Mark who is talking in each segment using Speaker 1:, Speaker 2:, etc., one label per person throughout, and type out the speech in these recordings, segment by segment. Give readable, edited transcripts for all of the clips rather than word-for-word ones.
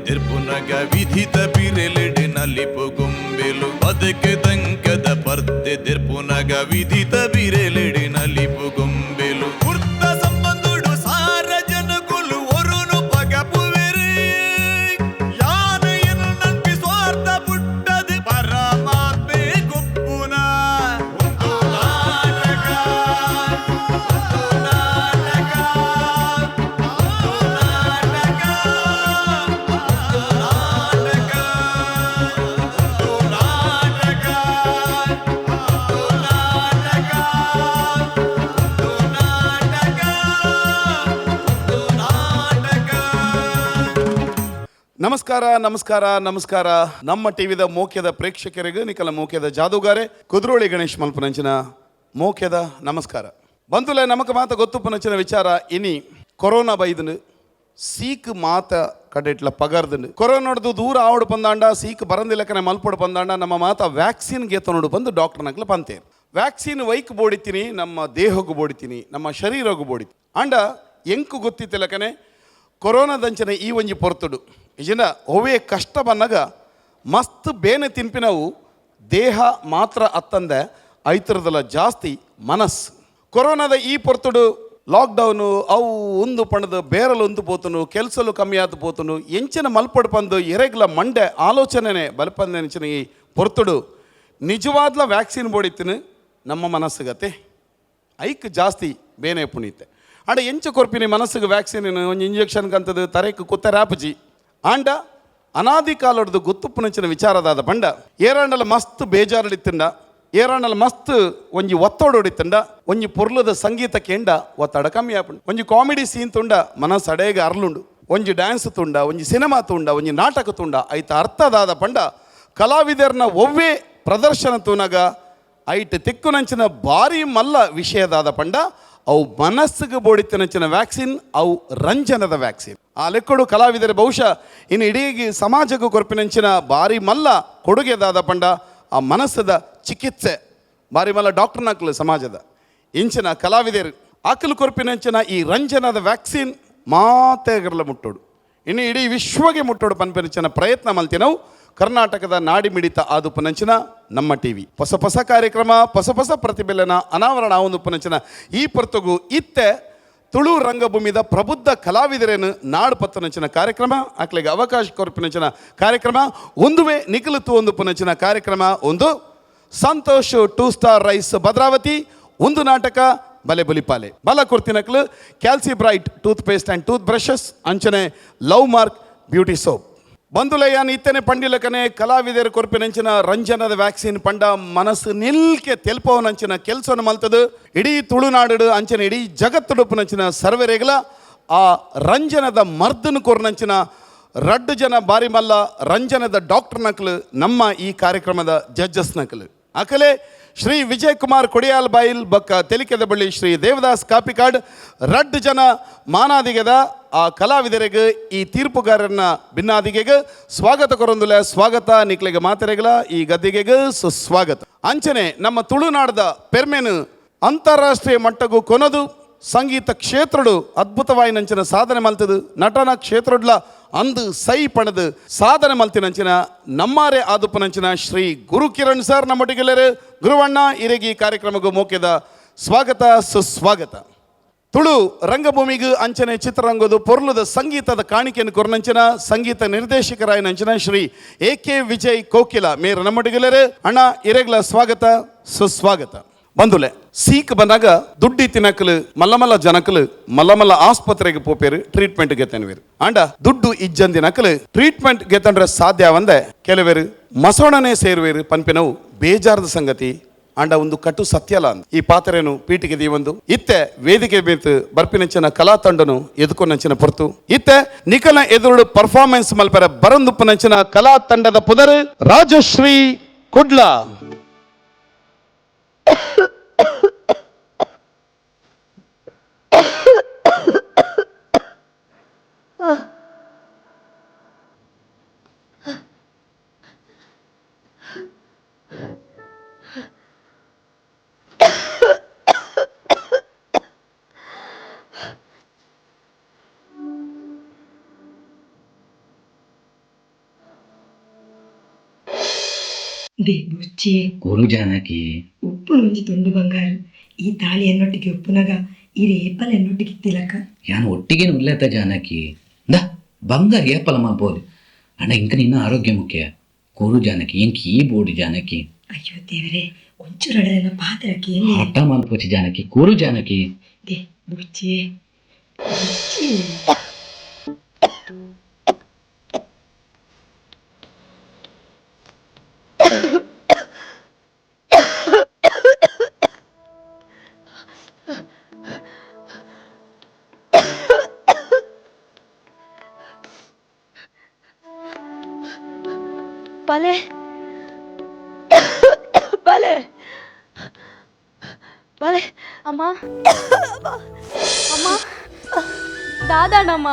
Speaker 1: ದಿರ್ಪುನಗ ವಿಧಿತ ಬಿರೆಲೆಡೆ ನಲಿಪು ಗೊಂಬೆಲು ಬದುಕೆ ದಂಕದ ಪರ್ದೆ ದಿರ್ಪುನಗ ವಿಧಿತ ಬಿರೆಲೆಡೆ ನಲಿಪು ಗೊಂಬೆಲು ವೃತ್ತ ಸಂಬಂಧುಡು ಸಾರ ಜನಗುಲು ಒರುನು ಪಗಪುವೆರೆ ಯಾನೆಯನ್ನು ನಂಬಿ ಸ್ವಾರ್ಥ ಪುಟ್ಟದು ಪರಮಾತ್ಮೆ ಗೊಪ್ಪುನ
Speaker 2: ನಮಸ್ಕಾರ ನಮಸ್ಕಾರ ನಮಸ್ಕಾರ ನಮ್ಮ ಟಿವಿದ ಮೋಕ್ಯದ ಪ್ರೇಕ್ಷಕರಿಗೆ ನಿಕಲ ಮೋಕ್ಯದ ಜಾದೂಗಾರೆ ಕುದ್ರೋಳಿ ಗಣೇಶ್ ಮಲ್ಪನಂಚಿನ ಮೋಕ್ಯದ ನಮಸ್ಕಾರ ಬಂಧುಲೆ ನಮಕ್ ಮಾತ ಗೊತ್ತು ಪುನಂಚಿನ ವಿಚಾರ ಇನಿ ಕೊರೋನಾ ಬೈದನು ಸೀಕ್ ಮಾತ ಕಡೆಟ್ಲ ಪಗರ್ದನು ಕೊರೋನಾಡ್ದು ದೂರ ಆವಡು ಪಂದಾಂಡ ಸೀಕ್ ಬರಂದಿಲ್ಲಕನೆ ಮಲ್ಪಡು ಪಂದಾಂಡ ನಮ್ಮ ಮಾತ ವ್ಯಾಕ್ಸಿನ್ ಗೆತ್ತನೋಡು ಬಂದು ಡಾಕ್ಟರ್ ನಕ್ಲ ಪಂತೇರು ವ್ಯಾಕ್ಸಿನ್ ವೈಕ್ ಬೋಡಿತೀನಿ ನಮ್ಮ ದೇಹಕ್ಕೂ ಬೋಡಿತೀನಿ ನಮ್ಮ ಶರೀರಕ್ಕೂ ಬೋಡಿತೀನಿ ಅಂಡ ಎಂಕು ಗೊತ್ತಿತ್ತಿಲ್ಲಕನೆ ಕೊರೋನಾದಂಚನೆ ಈ ಒಂಜಿ ಪೊರ್ತುಡು ಇಜಿನ ಒವೇ ಕಷ್ಟ ಬಂದಾಗ ಮಸ್ತ್ ಬೇನೆ ತಿನ್ಪಿನವು ದೇಹ ಮಾತ್ರ ಅತ್ತಂದೆ ಐತರದಲ್ಲ ಜಾಸ್ತಿ ಮನಸ್ಸು ಕೊರೋನಾದ ಈ ಪೊರ್ತುಡು ಲಾಕ್ಡೌನು ಅವು ಒಂದು ಪಣದು ಬೇರಲು ಒಂದು ಪೋತನು ಕೆಲಸಲು ಕಮ್ಮಿ ಆದ ಪೋತನು ಎಂಚಿನ ಮಲ್ಪಡು ಬಂದು ಎರೆಗ್ಲ ಮಂಡೆ ಆಲೋಚನೆನೇ ಬಲಪಂದೆಂಚಿನ ಈ ಪೊರ್ತುಡು ನಿಜವಾದ್ಲ ವ್ಯಾಕ್ಸಿನ್ ಬೋಡಿತೀನಿ ನಮ್ಮ ಮನಸ್ಸುಗತೆ ಐಕ್ ಜಾಸ್ತಿ ಬೇನೆ ಪುಣೀತೆ ಆಂಡ ಎಂಚ ಕೊರ್ಪಿನಿ ಮನಸ್ಸಿಗೆ ವ್ಯಾಕ್ಸಿನ್ ಒಂದು ಇಂಜೆಕ್ಷನ್ ಕಂತದು ತರೇಕು ಕುತ್ತ ರಾಪಜಿ ಆಂಡ ಅನಾದಿ ಕಾಲಡ್ದು ಗೊತ್ತುಪ್ಪುನಂಚಿನ ವಿಚಾರದಾದ ಪಂಡ ಏರಾಂಡಲ ಮಸ್ತ್ ಬೇಜಾರಡಿತ್ತಂಡ ಏರಾಂಡಲ ಮಸ್ತ್ ಒಂಜಿ ಒತ್ತೋಡೊಡಿತ್ತಂಡ ಒಂಜಿ ಪೊರ್ಲದ ಸಂಗೀತ ಕೆಂಡ ಒತ್ತಡ ಕಮ್ಮಿ ಆಪುಂಡು ಒಂಜಿ ಕಾಮಿಡಿ ಸೀನ್ ತುಂಡ ಮನಸ್ಸು ಅಡೇಗ ಅರ್ಲುಂಡು ಒಂಜಿ ಡ್ಯಾನ್ಸ್ ತುಂಡ ಒಂಜಿ ಸಿನಿಮಾ ತುಂಡ ಒಂಜಿ ನಾಟಕ ತುಂಡ ಐತ ಅರ್ಥದಾದ ಪಂಡ ಕಲಾವಿದರ್ನ ಒವ್ವೇ ಪ್ರದರ್ಶನ ತೂನಗ ಐಟ್ ತಿಕ್ಕುನಂಚಿನ ಭಾರಿ ಮಲ್ಲ ವಿಷಯದಾದ ಪಂಡ ಅವು ಮನಸ್ಸಿಗೆ ಬೋಡಿತನಂಚಿನ ವ್ಯಾಕ್ಸಿನ್ ಅವು ರಂಜನದ ವ್ಯಾಕ್ಸಿನ್ ಆ ಲೆಕ್ಕಡು ಕಲಾವಿದರ ಬಹುಶಃ ಇನ್ನು ಇಡೀ ಸಮಾಜಕ್ಕೂ ಕೊರಪಿನಂಚಿನ ಭಾರಿ ಮಲ್ಲ ಕೊಡುಗೆದಾದ ಪಂಡ ಆ ಮನಸ್ಸದ ಚಿಕಿತ್ಸೆ ಭಾರಿ ಮಲ್ಲ ಡಾಕ್ಟರ್ ನಾಕ್ಲು ಸಮಾಜದ ಇಂಚಿನ ಕಲಾವಿದರು ಆಕಲು ಕೊರಪಿನಂಚಿನ ಈ ರಂಜನದ ವ್ಯಾಕ್ಸಿನ್ ಮಾತೆಗರಲ ಮುಟ್ಟೋಡು ಇನ್ನು ಇಡೀ ವಿಶ್ವಗೆ ಮುಟ್ಟೋಡು ಪನ್ಪೆನಂಚಿನ ಪ್ರಯತ್ನ ಮಲ್ತಿ ನಾವು ಕರ್ನಾಟಕದ ನಾಡಿ ಮಿಡಿತ ಆದು ಪುನಂಚಿನ ನಮ್ಮ ಟಿವಿ ಹೊಸ ಹೊಸ ಕಾರ್ಯಕ್ರಮ ಹೊಸ ಪ್ರತಿಭೆಲನ ಅನಾವರಣ ಒಂದು ಪುನಂಚಿನ ಈ ಪರ್ತಗು ಇತ್ತೆ ತುಳು ರಂಗಭೂಮಿದ ಪ್ರಬುದ್ಧ ಕಲಾವಿದರೇನು ನಾಡು ಪತ್ತನಂಚಿನ ಕಾರ್ಯಕ್ರಮ ಆಕಲಿಗೆ ಅವಕಾಶ ಕೊರಪಿನಂಚಿನ ಕಾರ್ಯಕ್ರಮ ಒಂದುವೇ ನಿಖಲತ್ತು ಒಂದು ಪುನಂಚಿನ ಕಾರ್ಯಕ್ರಮ ಒಂದು ಸಂತೋಷ್ 2 ಸ್ಟಾರ್ ರೈಸ್ ಭದ್ರಾವತಿ ಒಂದು ನಾಟಕ ಬಲೆ ಬುಲಿಪಾಲೆ ಬಲ ಕೊರ್ತಿನಕ್ಲು Calci Bright toothpaste and toothbrushes ಅಂಚನೆ ಲವ್ ಮಾರ್ಕ್ ಬ್ಯೂಟಿ ಸೋಪ್ ಬಂಧುಲಯ್ಯನ್ ಇತ್ತನೆ ಪಂಡಿಲಕನೆ ಕಲಾವಿದರ ಕೊರ್ಪಿನಂಚಿನ ರಂಜನದ ವ್ಯಾಕ್ಸಿನ್ ಪಂಡ ಮನಸ್ಸು ನಿಲ್ಕೆ ತೆಲ್ಪವನಂಚಿನ ಕೆಲಸವನ್ನು ಮಲ್ತದು ಇಡೀ ತುಳುನಾಡು ಅಂಚನೆ ಇಡೀ ಜಗತ್ತುಡುಪುನಂಚಿನ ಸರ್ವರೆಗಲ ಆ ರಂಜನದ ಮರ್ದನ ಕೊರ್ನಂಚಿನ ರಡ್ಡು ಜನ ಬಾರಿ ಮಲ್ಲ ರಂಜನದ ಡಾಕ್ಟರ್ ನಕಲು ನಮ್ಮ ಈ ಕಾರ್ಯಕ್ರಮದ ಜಡ್ಜಸ್ ನಕಲು ಆಕಲೆ ಶ್ರೀ ವಿಜಯ್ ಕುಮಾರ್ ಕೊಡಿಯಾಲ್ ಬಾಯಿಲ್ ಬಕ್ಕ ತೆಲಿಕೆದ ಬಳ್ಳಿ ಶ್ರೀ ದೇವದಾಸ್ ಕಾಪಿಕಾಡ್ ರಡ್ಡು ಜನ ಮಾನಾದಿಗೆದ ಆ ಕಲಾವಿದರಿಗೆ ಈ ತೀರ್ಪುಗಾರರನ್ನ ಭಿನ್ನಾದಿಗೆಗೆ ಸ್ವಾಗತ ಕೊರೊಂದುಲೆ ಸ್ವಾಗತ ನಿಕ್ಲೆಗೆ ಮಾತೆರೆಗಲ ಈ ಗದ್ದಿಗೆಗೆ ಸುಸ್ವಾಗತ ಅಂಚನೆ ನಮ್ಮ ತುಳುನಾಡದ ಪೆರ್ಮೆನು ಅಂತಾರಾಷ್ಟ್ರೀಯ ಮಟ್ಟಗೂ ಕೊನದು ಸಂಗೀತ ಕ್ಷೇತ್ರಡು ಅದ್ಭುತವಾಗಿ ನಂಚಿನ ಸಾಧನೆ ಮಲ್ತದು ನಟನ ಕ್ಷೇತ್ರಡ್ಲ ಅಂದು ಸೈ ಪಣದು ಸಾಧನೆ ಮಲ್ತಿನಂಚಿನ ನಮ್ಮಾರೆ ಆದುಪನಂಚಿನ ಶ್ರೀ ಗುರು ಕಿರಣ್ ಸರ್ ನಮ್ಮೊಟ್ಟಿಗೆಲ್ಲರು ಗುರುವಣ್ಣ ಇರೆಗಿ ಕಾರ್ಯಕ್ರಮಗೂ ಮೋಕ್ಯದ ಸ್ವಾಗತ ಸುಸ್ವಾಗತ ತುಳು ರಂಗಭೂಮಿಗೂ ಅಂಚನೆ ಚಿತ್ರರಂಗದ ಪೊರ್ಲದ ಸಂಗೀತದ ಕಾಣಿಕೆಯನ್ನು ಕೊರ್ನಂಚಿನ ಸಂಗೀತ ನಿರ್ದೇಶಕರಾಯನಂಚಿನ ಶ್ರೀ AK ವಿಜಯ್ ಕೋಕಿಲ ಮೇರ ನಮ್ಮೊಟ್ಟಿಗೆಲ್ಲರು ಅಣ್ಣ ಇರೆಗ್ಲ ಸ್ವಾಗತ ಸುಸ್ವಾಗತ ಬಂದುಲೆ ಸೀಕ್ ಬಂದಾಗ ದುಡ್ಡಿ ತಿನ್ನಕಲು ಮಲ್ಲಮಲ್ಲ ಜನಕಲು ಮಲ್ಲಮಲ್ಲ ಆಸ್ಪತ್ರೆಗೆ ಪೋಪೇರು ಟ್ರೀಟ್ಮೆಂಟ್ ಗೆತ್ತನವೇರು ಅಂಡ ದುಡ್ಡು ಇಜ್ಜಂದಿನಕಲು ಟ್ರೀಟ್ಮೆಂಟ್ ಗೆತ್ತಂಡ್ರೆ ಸಾಧ್ಯ ಒಂದೇ ಕೆಲವೇರು ಮಸೋಣನೆ ಸೇರುವೇರು ಪನ್ಪಿನವು ಬೇಜಾರದ ಸಂಗತಿ ಅಂಡ ಒಂದು ಕಟು ಸತ್ಯಲ ಅಂದ ಈ ಪಾತ್ರೆನು ಪೀಟಿಗೆ ದೀವೊಂದು ಇತ್ತೆ ವೇದಿಕೆ ಬೇತು ಬರ್ಪಿನಂಚಿನ ಕಲಾ ತಂಡನು ಎದುಕೊಂಡಂಚಿನ ಪೊರ್ತು ಇತ್ತೆ ನಿಖಲ ಎದುರು ಪರ್ಫಾರ್ಮೆನ್ಸ್ ಮಲ್ಪರ ಬರಂದುಪ್ಪನಂಚಿನ ಕಲಾ ತಂಡದ ಪುದರು ರಾಜಶ್ರೀ ಕುಡ್ಲ
Speaker 3: ದೇ ಬುಚ್ಚಿ
Speaker 4: ಗುರು ಜಾನಕಿ
Speaker 3: ಉಪ್ಪು ನುಂಜಿ ತುಂಡು ಬಂಗಾರು ಈ ತಾಳಿ ಎನ್ನೊಟ್ಟಿಗೆ ಉಪ್ಪುನಗ ಈ ರೇಪಲ್ ಎನ್ನೊಟ್ಟಿಗೆ ಇತ್ತಿಲಕ
Speaker 4: ಯಾನು ಒಟ್ಟಿಗೆ ಉಲ್ಲೇತ ಜಾನಕಿ ದ ಬಂಗಾರ ಏಪಲ ಮಲ್ಬೋದು ಅಣ್ಣ ಇಂಕ ನಿನ್ನ ಆರೋಗ್ಯ ಮುಖ್ಯ ಗುರು ಜಾನಕಿ ಇಂಕ ಈ ಬೋಡಿ ಜಾನಕಿ
Speaker 3: ಅಯ್ಯೋ ದೇವರೇ ಒಂಚೂರಡೆಲ್ಲ ಪಾತ್ರಕ್ಕೆ ಎಲ್ಲಿ
Speaker 4: ಹಠ ಮಲ್ಪೋಚಿ ಜಾನಕಿ ಗುರು ಜಾನಕಿ
Speaker 3: ದೇ ಬುಚ್ಚಿ ಬುಚ್ಚಿ
Speaker 5: ಬಲೆ ಬಲೆ ಬಲೆ ಅಮ್ಮ ಅಮ್ಮ ದಾದಾನಮ್ಮ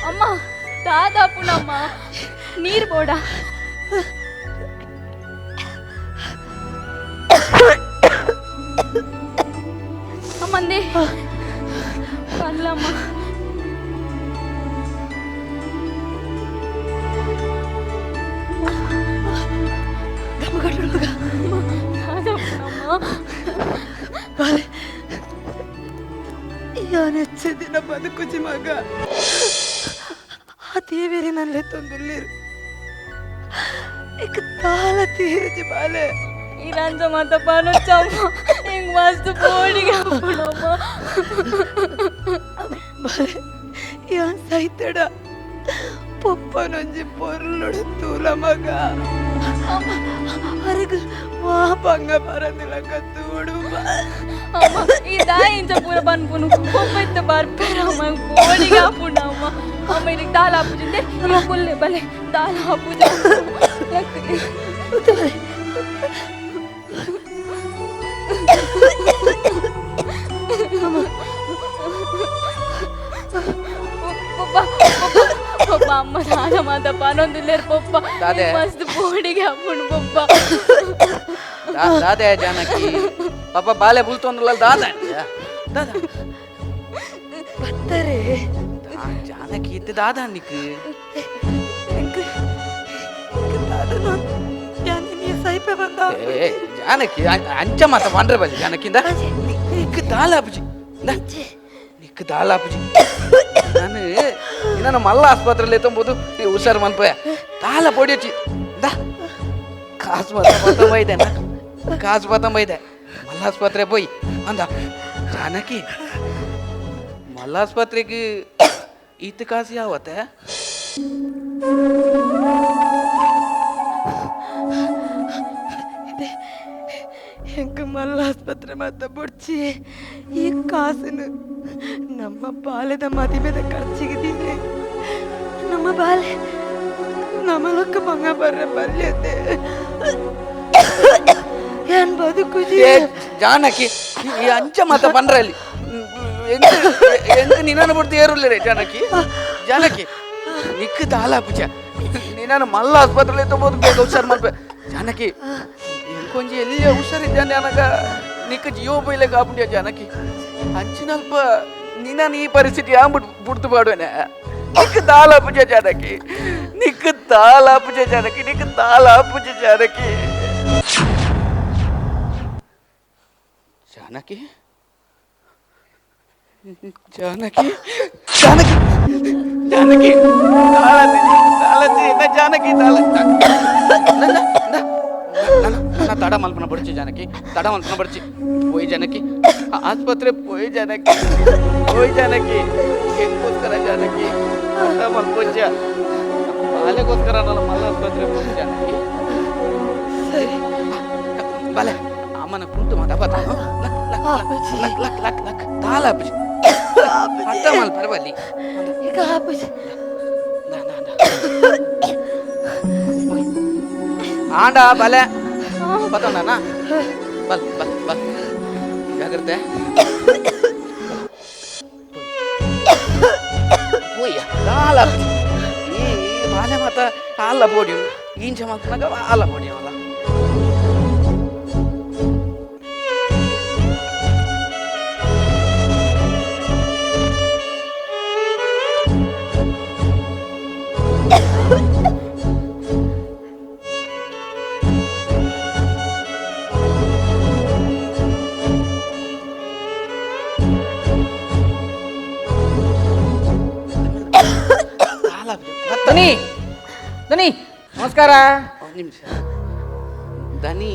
Speaker 5: ಅಮ್ಮ ದಾದಾ ಪುನಮ್ಮ ನೀರು ಬೋಡ ಅಮ್ಮಂದೆ ಅಲ್ಲಮ್ಮ
Speaker 3: ಯಾನೆಚ್ಚ ದಿನ ಬದುಕುಜಿ ಮಗ ಆ ದೇವರಿನಲ್ಲೇ ತೊಂದುಲ್ಲಿರು ಈಗ ತಾಳ ತೀರುಜಿ ಬಾಲೆ
Speaker 5: ಈ ರಂಜ ಮಾತ ಪಾನೊಚ್ಚಮ್ಮ ಹಿಂಗ್ ಮಸ್ತ್ ಬೋಡಿಗೆ ಹಾಕೋಣಮ್ಮ
Speaker 3: ಬಾಲೆ ಯಾನ್ ಸೈತಡ ಪೊಪ್ಪನೊಂಜಿ ಪೊರ್ಲುಡು ತೂಲ ಮಗ ಅರಗು ಮಾ ಬಂಗ ಬರದಿಲ್ಲ ಕತ್ತೂಡು
Speaker 5: ಅಮ್ಮ ಈ ದಾಯಿ ಇಂಚ ಪೂರ ಬನ್ಪುನು ಒಬ್ಬೈತ ಬರ್ಪೆರಮ್ಮ ಬೋಡಿಗೆ ಹಾಪುಣಮ್ಮ ಅಮ್ಮ ಇದಕ್ಕೆ ದಾಲ್ ಹಾಪುಜಿಂದೆ ಇಲ್ಲ ಕುಲ್ಲೆ ಬಲೆ ದಾಲ್ ಹಾಪುಜ ಪಪ್ಪ ಅಮ್ಮ ದಾನ ಮಾತ ಪಾನೊಂದಿಲ್ಲೇರು ಪಪ್ಪ ಮಸ್ತ್ ಬೋಡಿಗೆ ಹಾಪುಣು ಪಪ್ಪ
Speaker 6: दादा जानकी पापा बाले बुलतोंदಲ್ಲ दादा दादा
Speaker 3: ಬತ್ತರೆ
Speaker 6: जानकी इत्ते दादा निक
Speaker 3: ದಾದನ ಯಾನೆ ನೀ ಸೈಪೆ ಬಂದ
Speaker 6: ए जानकी अंच मात पंड्रे बल जानकी दा निक दाला बुजी निक दाला बुजी ನಾನು ಇನ್ನನ ಮಲ್ಲ ಆಸ್ಪತ್ರೆಯಲ್ಲಿ ಎತ್ತಂಬೋದು ನೀ ಹುಷಾರು ಮನ್ಪಯ ತಾಲ ಪೊಡಿಯಚ್ಚಿ ದಾ ಕಾಸು ಮಾತ ಬೈದೆ ಕಾಸು ಬೈದೆ ಮಲ್ಲಾಸ್ಪತ್ರೆ పోయి ಅಂದ ಜಾನಕಿ ಮಲ್ಲಾಸ್ಪತ್ರೆಗೆ ಈತ ಕಾಸು ಯಾವತ್ತೆ
Speaker 3: ಹೆಂಗ ಮಲ್ಲ ಆಸ್ಪತ್ರೆ ಮತ್ತ ಬುಡ್ಚಿ ಈ ಕಾಸನ್ನು ನಮ್ಮ ಬಾಲ್ಯದ ಮದುವೆದ ಖರ್ಚಿಗಿದ್ದೀನಿ ನಮ್ಮ ಬಾಲ್ಯ ನಮ್ಮಲಕ್ಕ ಮಂಗ ಬರ್ರೆ ಬಲ್ಯತೆ ಏನ್ ಬದುಕುಜಿ
Speaker 6: ಜಾನಕಿ ಈ ಅಂಚ ಮಾತ ಪಂಡ್ರಲ್ಲಿ ಎಂತ ನಿನ್ನ ಬಿಡ್ತು ಏರುಲ್ಲೇ ಜಾನಕಿ ಜಾನಕಿ ನಿಕ್ಕ ದಾಲ ಪೂಜ ನಿನ್ನ ಮಲ್ಲ ಆಸ್ಪತ್ರೆಯಲ್ಲಿ ಎತ್ತಬಹುದು ಬೇಗ ಹುಷಾರು ಮಾಡ್ಬೇ ಜಾನಕಿ ಕೊಂಚ ಎಲ್ಲಿ ಹುಷಾರಿದ್ದಾನೆ ಅನಗ ನಿಕ್ಕ ಜೀವ ಬೈಲೆ ಕಾಪುಂಡ್ಯ ಜಾನಕಿ ಅಂಚಿನಲ್ಪ ನಿನ್ನ ಈ ಪರಿಸ್ಥಿತಿ ಬಿಡ್ತು ಬಾಡುವೇನೆ ನಿಕ್ಕ ದಾಲ ಪೂಜ ಜಾನಕಿ ನಿಕ್ಕ ದಾಲ ಪೂಜ ಜಾನಕಿ ನಿಕ್ಕ ದಾಲ ಪೂಜ ಜಾನಕಿ ಜಾನಕಿ ಜಾನಕಿ ಜಾನಕಿ ಜಾನಕಿ ಜಾನಕಿ ತಡ ಮಲ್ಪನ ಬಡ್ಚಿ ಜಾನಕಿ ತಡ ಮಲ್ಪನ ಬಡ್ಚಿ పోయి ಜಾನಕಿ ಆಸ್ಪತ್ರೆ పోయి ಜಾನಕಿ పోయి ಜಾನಕಿ ಏಕೋಸ್ಕರ ಜಾನಕಿ ತಡ ಮಲ್ಪೊಚ್ಚ ಬಾಲೆಗೋಸ್ಕರ ನಾನು ಮಲ್ಲ ಆಸ್ಪತ್ರೆ పోయి ಜಾನಕಿ
Speaker 3: ಸರಿ
Speaker 6: ಬಾಲೆ ಅಮ್ಮನ ಕುಂತು ಮಾತ ಬತ್ತ ಲಕ್ ಲಕ್ ಲಕ್ ಲಕ್ ತಾಲ ಬಜಿ ಅಟ್ಟ ಮಲ್ ಪರವಲ್ಲಿ
Speaker 3: ಈಗ ಆಪುಜಿ
Speaker 6: ಆಂಡ ಬಲೆ ಬತ್ತಣ್ಣ ಬಲ್ ಬಲ್ ಬಲ್ ಜಾಗ್ರತೆ పోయ్య ತಾಲ ಈ ಬಾಲೆ ಮಾತ ಆಲ್ಲ ಬೋಡಿ ಇಂಚ ಮಲ್ಪನಾಗ ಆಲ್ಲ ಬೋಡಿ ಅಲ್ಲ ದನಿ ದನಿ ನಮಸ್ಕಾರ. ಒಂದು ನಿಮಿಷ. ದನಿ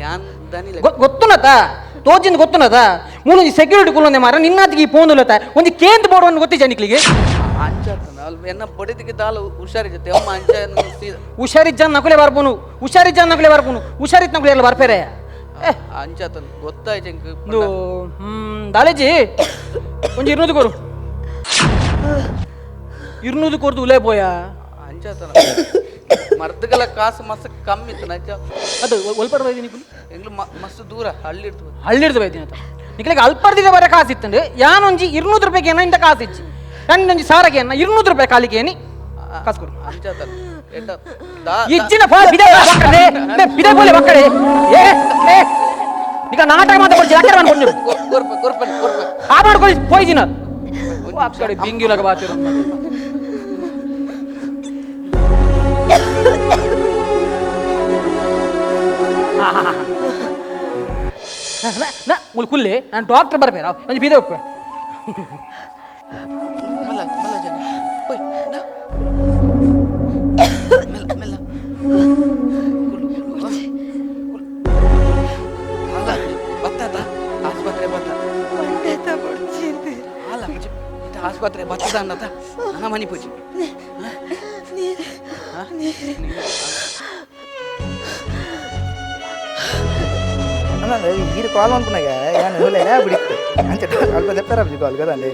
Speaker 6: ಯಾನ್ ದನಿ
Speaker 7: ಗೊತ್ತುನತ ತೋಜಿಂದ ಗೊತ್ತುನತ ಮೂಲೊಂದು ಸೆಕ್ಯೂರಿಟಿ ಕುಲ್ಲೊಂದೆ ಮಾರ ನಿನ್ನಾತಿಗೆ ಈ ಪೋಂದುಲತ ಒಂದು ಕೇಂದ್ರ ಬೋರ್ಡ್ ಗೊತ್ತಿ ಜನಿಕ್ಲಿಗೆ
Speaker 6: ಅಂಚಾತನ ಅಲ್ವ ಎನ್ನ ಬಡಿದಿಗೆ ದಾಲ ಹುಷಾರಿಜತೆ ಅಮ್ಮ ಅಂಚ
Speaker 7: ಹುಷಾರಿಜ್ಜನ್ ನಕುಲೆ ಬರ್ಬೋನು ಹುಷಾರಿಜ್ಜನ್ ನಕುಲೆ ಬರ್ಬೋನು ಹುಷಾರಿತ್ ನಕುಲೆ ಎಲ್ಲ ಬರ್ಪೇರೆ
Speaker 6: ಅಂಚಾತನ ಗೊತ್ತಾಯ್ತು ಎಂಕ್
Speaker 7: ದಾಲೇಜಿ ಒಂದು 200 ಕೊರು 200 ಕೊರ್ದು ಉಲೇ ಪೋಯಾ
Speaker 6: ಅಂಚಾತನ ಮರ್ದಗಲ ಕಾಸು ಮಸ್ತ್ ಕಮ್ಮಿ ಇತ್ತು ನಜ್ಜ
Speaker 7: ಅದು ಒಲ್ಪಡ ಬೈದಿನಿ
Speaker 6: ಎಂಗ್ಲು ಮಸ್ತ್ ದೂರ ಹಳ್ಳಿಡ್ತು
Speaker 7: ಹಳ್ಳಿಡ್ದು ಬೈದಿನಿ ಅಂತ ನಿಕ್ಲಿಗೆ ಅಲ್ಪರ್ದಿಗೆ ಬರ ಕಾಸು ಇತ್ತಂಡು ಯಾನೊಂಜಿ 200 ರೂಪಾಯಿಗೆ ಏನ ಇಂತ ಕಾಸು ಇಚ್ಚಿ ನನ್ನೊಂಜಿ ಸಾರಗೆ ಏನ 200 ರೂಪಾಯಿ ಕಾಲಿಗೆ ಏನಿ ಕಾಸು ಕೊಡು
Speaker 6: ಅಂಚಾತನ ಎಡ್ಡ
Speaker 7: ಇಜ್ಜಿನ ಫಾಲ್ ಬಿದೆ ಬಕ್ಕಡೆ ಬಿದೆ ಬೋಲೆ ಬಕ್ಕಡೆ ಏ ಈಗ ನಾಟಕ ಮಾತ ಕೊಡ್ಜಿ ಅಕ್ಕರ ಮಾಡ್ಕೊಂಡು
Speaker 6: ಕೊರ್ಪ
Speaker 7: ಆ ಮಾಡ್ಕೊಳ್ಳಿ ಪೋಯ್ದಿನ ಆ ಕಡೆ ಬಿಂಗಿಲಗ ಬಾತಿರೋ ಮುಲ್ ಕುಲ್ಲಿ ನಾನು ಡಾಕ್ಟರ್ ಬರ್ಬೇರ ಒಂದು ಬೀದೆ ಹೋಗ್ಬೇ
Speaker 6: ಮಲ್ಲ ಜನ ಹೋಯ್ ಮೆಲ್ಲ ಬತ್ತದ ಆಸ್ಪತ್ರೆ ಬತ್ತ ಅಲ್ಲ ಇದು ಆಸ್ಪತ್ರೆ ಬತ್ತದ ಅನ್ನತ ನನ್ನ ಮನಿ ಪೂಜೆ
Speaker 8: ఈరు కాల్ అనుకున్నాగా నువ్వులేనా బిడిక్కు అంచె అಲ್ಪ చెప్తారా కాల్ కదా అండి